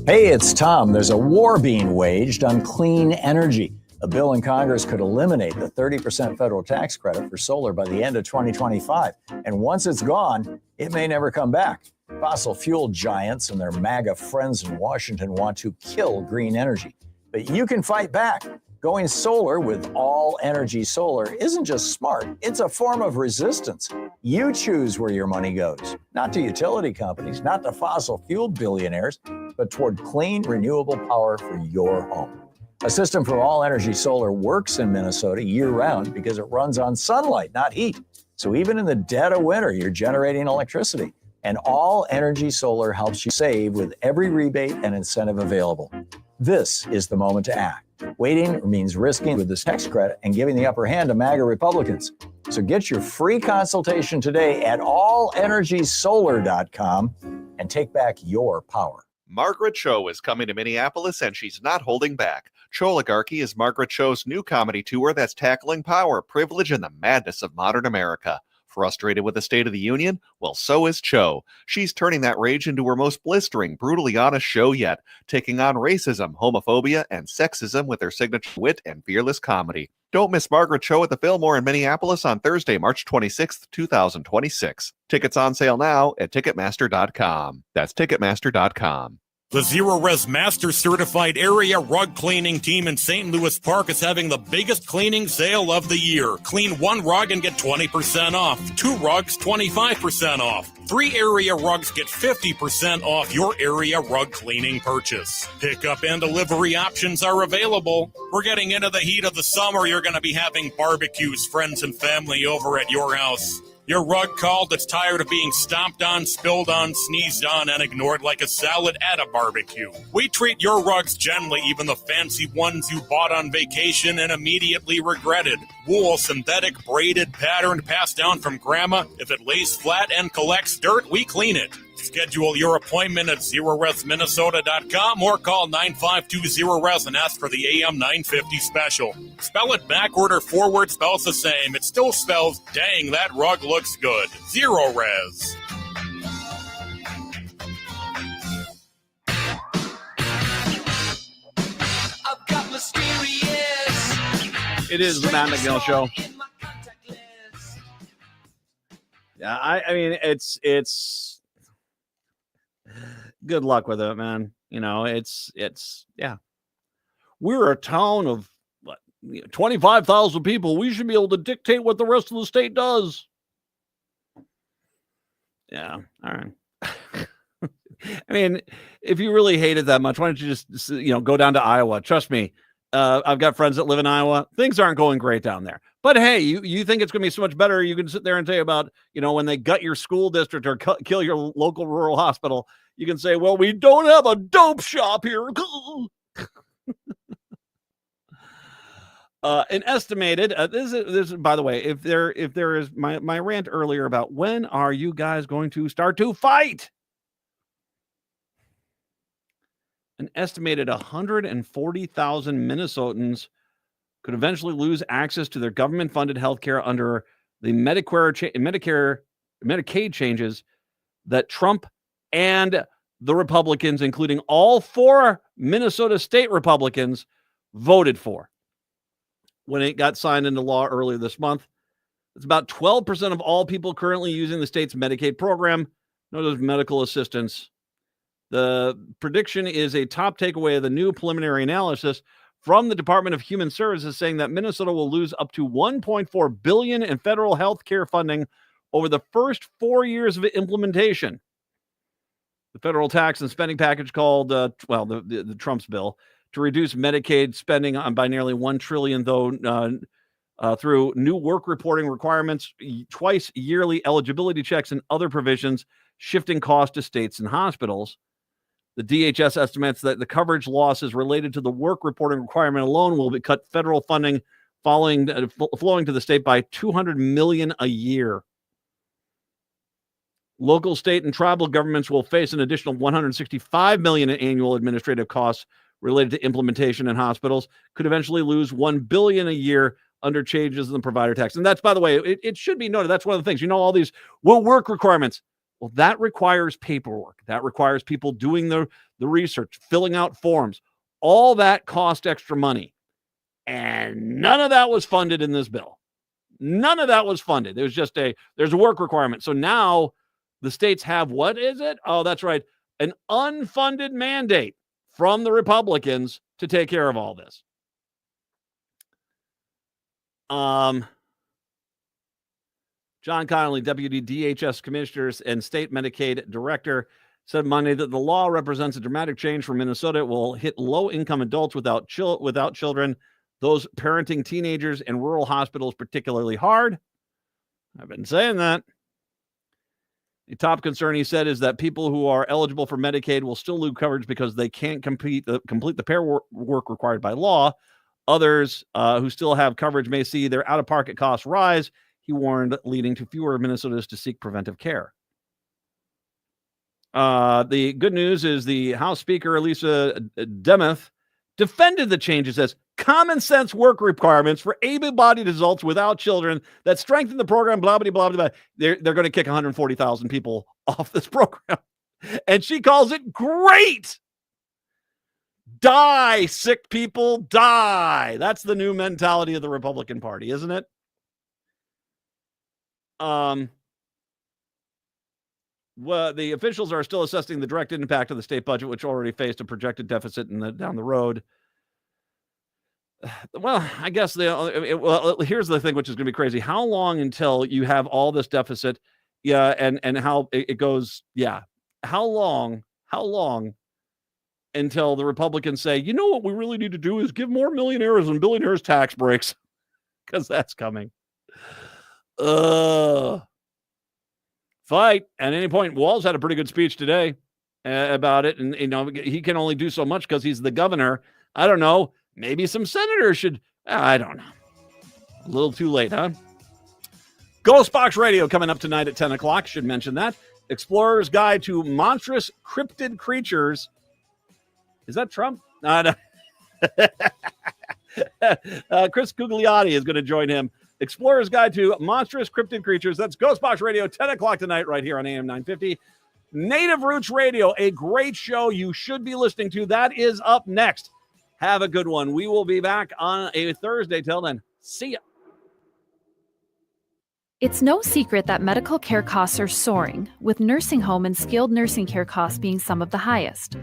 Hey, it's Tom. There's a war being waged on clean energy. A bill in Congress could eliminate the 30% federal tax credit for solar by the end of 2025. And once it's gone, it may never come back. Fossil fuel giants and their MAGA friends in Washington want to kill green energy. But you can fight back. Going solar with All Energy Solar isn't just smart, it's a form of resistance. You choose where your money goes, not to utility companies, not to fossil fuel billionaires, but toward clean, renewable power for your home. A system from All Energy Solar works in Minnesota year-round because it runs on sunlight, not heat. So even in the dead of winter, you're generating electricity. And All Energy Solar helps you save with every rebate and incentive available. This is the moment to act. Waiting means risking with this tax credit and giving the upper hand to MAGA Republicans. So get your free consultation today at allenergysolar.com and take back your power. Margaret Cho is coming to Minneapolis, and she's not holding back. Choligarchy is Margaret Cho's new comedy tour that's tackling power, privilege, and the madness of modern America. Frustrated with the State of the Union? Well, so is Cho. She's turning that rage into her most blistering, brutally honest show yet, taking on racism, homophobia, and sexism with her signature wit and fearless comedy. Don't miss Margaret Cho at the Fillmore in Minneapolis on Thursday, March 26th, 2026. Tickets on sale now at Ticketmaster.com. That's Ticketmaster.com. The Zero Res Master Certified Area Rug Cleaning Team in St. Louis Park is having the biggest cleaning sale of the year. Clean one rug and get 20% off. 2 rugs, 25% off. 3 area rugs get 50% off your area rug cleaning purchase. Pickup and delivery options are available. We're getting into the heat of the summer. You're going to be having barbecues, friends and family over at your house. Your rug called that's tired of being stomped on, spilled on, sneezed on, and ignored like a salad at a barbecue. We treat your rugs gently, even the fancy ones you bought on vacation and immediately regretted. Wool, synthetic, braided, patterned, passed down from grandma. If it lays flat and collects dirt, we clean it. Schedule your appointment at ZeroResMinnesota.com or call 952-0RES and ask for the AM 950 special. Spell it backward or forward spells the same. It still spells, dang, that rug looks good. Zero Res. It is the Matt McNeil Show. Yeah, I mean, it's good luck with it, man. You know, it's yeah. We're a town of 25,000 people. We should be able to dictate what the rest of the state does. Yeah, all right. I mean, if you really hate it that much, why don't you just go down to Iowa? Trust me, I've got friends that live in Iowa. Things aren't going great down there. But hey, you think it's going to be so much better. You can sit there and say about, when they gut your school district or kill your local rural hospital, you can say, well, we don't have a dope shop here. An estimated, this is, by the way, if there is my rant earlier about when are you guys going to start to fight? An estimated 140,000 Minnesotans could eventually lose access to their government-funded health care under the Medicaid changes that Trump and the Republicans, including all 4 Minnesota state Republicans, voted for when it got signed into law earlier this month. It's about 12% of all people currently using the state's Medicaid program, known as medical assistance. The prediction is a top takeaway of the new preliminary analysis from the Department of Human Services, saying that Minnesota will lose up to $1.4 billion in federal health care funding over the first 4 years of implementation. The federal tax and spending package called, the Trump's bill, to reduce Medicaid spending by nearly $1 trillion, through new work reporting requirements, twice yearly eligibility checks, and other provisions, shifting costs to states and hospitals. The DHS estimates that the coverage losses related to the work reporting requirement alone will cut federal funding flowing to the state by $200 million a year. Local, state, and tribal governments will face an additional $165 million in annual administrative costs related to implementation, and hospitals could eventually lose $1 billion a year under changes in the provider tax. And that's, by the way, it should be noted, that's one of the things, all these work requirements. Well, that requires paperwork. That requires people doing the research, filling out forms. All that cost extra money. And none of that was funded in this bill. None of that was funded. There's just there's a work requirement. So now the states have, what is it? Oh, that's right. An unfunded mandate from the Republicans to take care of all this. John Connolly, Deputy DHS Commissioners and State Medicaid Director, said Monday that the law represents a dramatic change for Minnesota. It will hit low-income adults without children, those parenting teenagers, and rural hospitals particularly hard. I've been saying that. The top concern, he said, is that people who are eligible for Medicaid will still lose coverage because they can't complete the paperwork required by law. Others who still have coverage may see their out-of-pocket costs rise, he warned, leading to fewer Minnesotans to seek preventive care. The good news is the House Speaker, Elisa Demuth, defended the changes as common sense work requirements for able-bodied adults without children that strengthen the program, blah, blah, blah, blah. They're going to kick 140,000 people off this program. And she calls it great. Die, sick people, die. That's the new mentality of the Republican Party, isn't it? Well, the officials are still assessing the direct impact of the state budget, which already faced a projected deficit down the road. Well, I guess here's the thing, which is going to be crazy. How long until you have all this deficit? Yeah, and how it goes? Yeah, how long until the Republicans say, you know what we really need to do is give more millionaires and billionaires tax breaks, because that's coming. Fight at any point. Walz had a pretty good speech today about it, and he can only do so much because he's the governor. I don't know. Maybe some senators should. I don't know. A little too late, huh? Ghost Box Radio coming up tonight at 10 o'clock. Should mention that. Explorer's Guide to Monstrous Cryptid Creatures. Is that Trump? No. Chris Gugliotti is going to join him. Explorer's Guide to Monstrous Cryptid Creatures. That's Ghost Box Radio, 10 o'clock tonight, right here on AM 950. Native Roots Radio, a great show you should be listening to. That is up next. Have a good one. We will be back on a Thursday. Till then, see ya. It's no secret that medical care costs are soaring, with nursing home and skilled nursing care costs being some of the highest.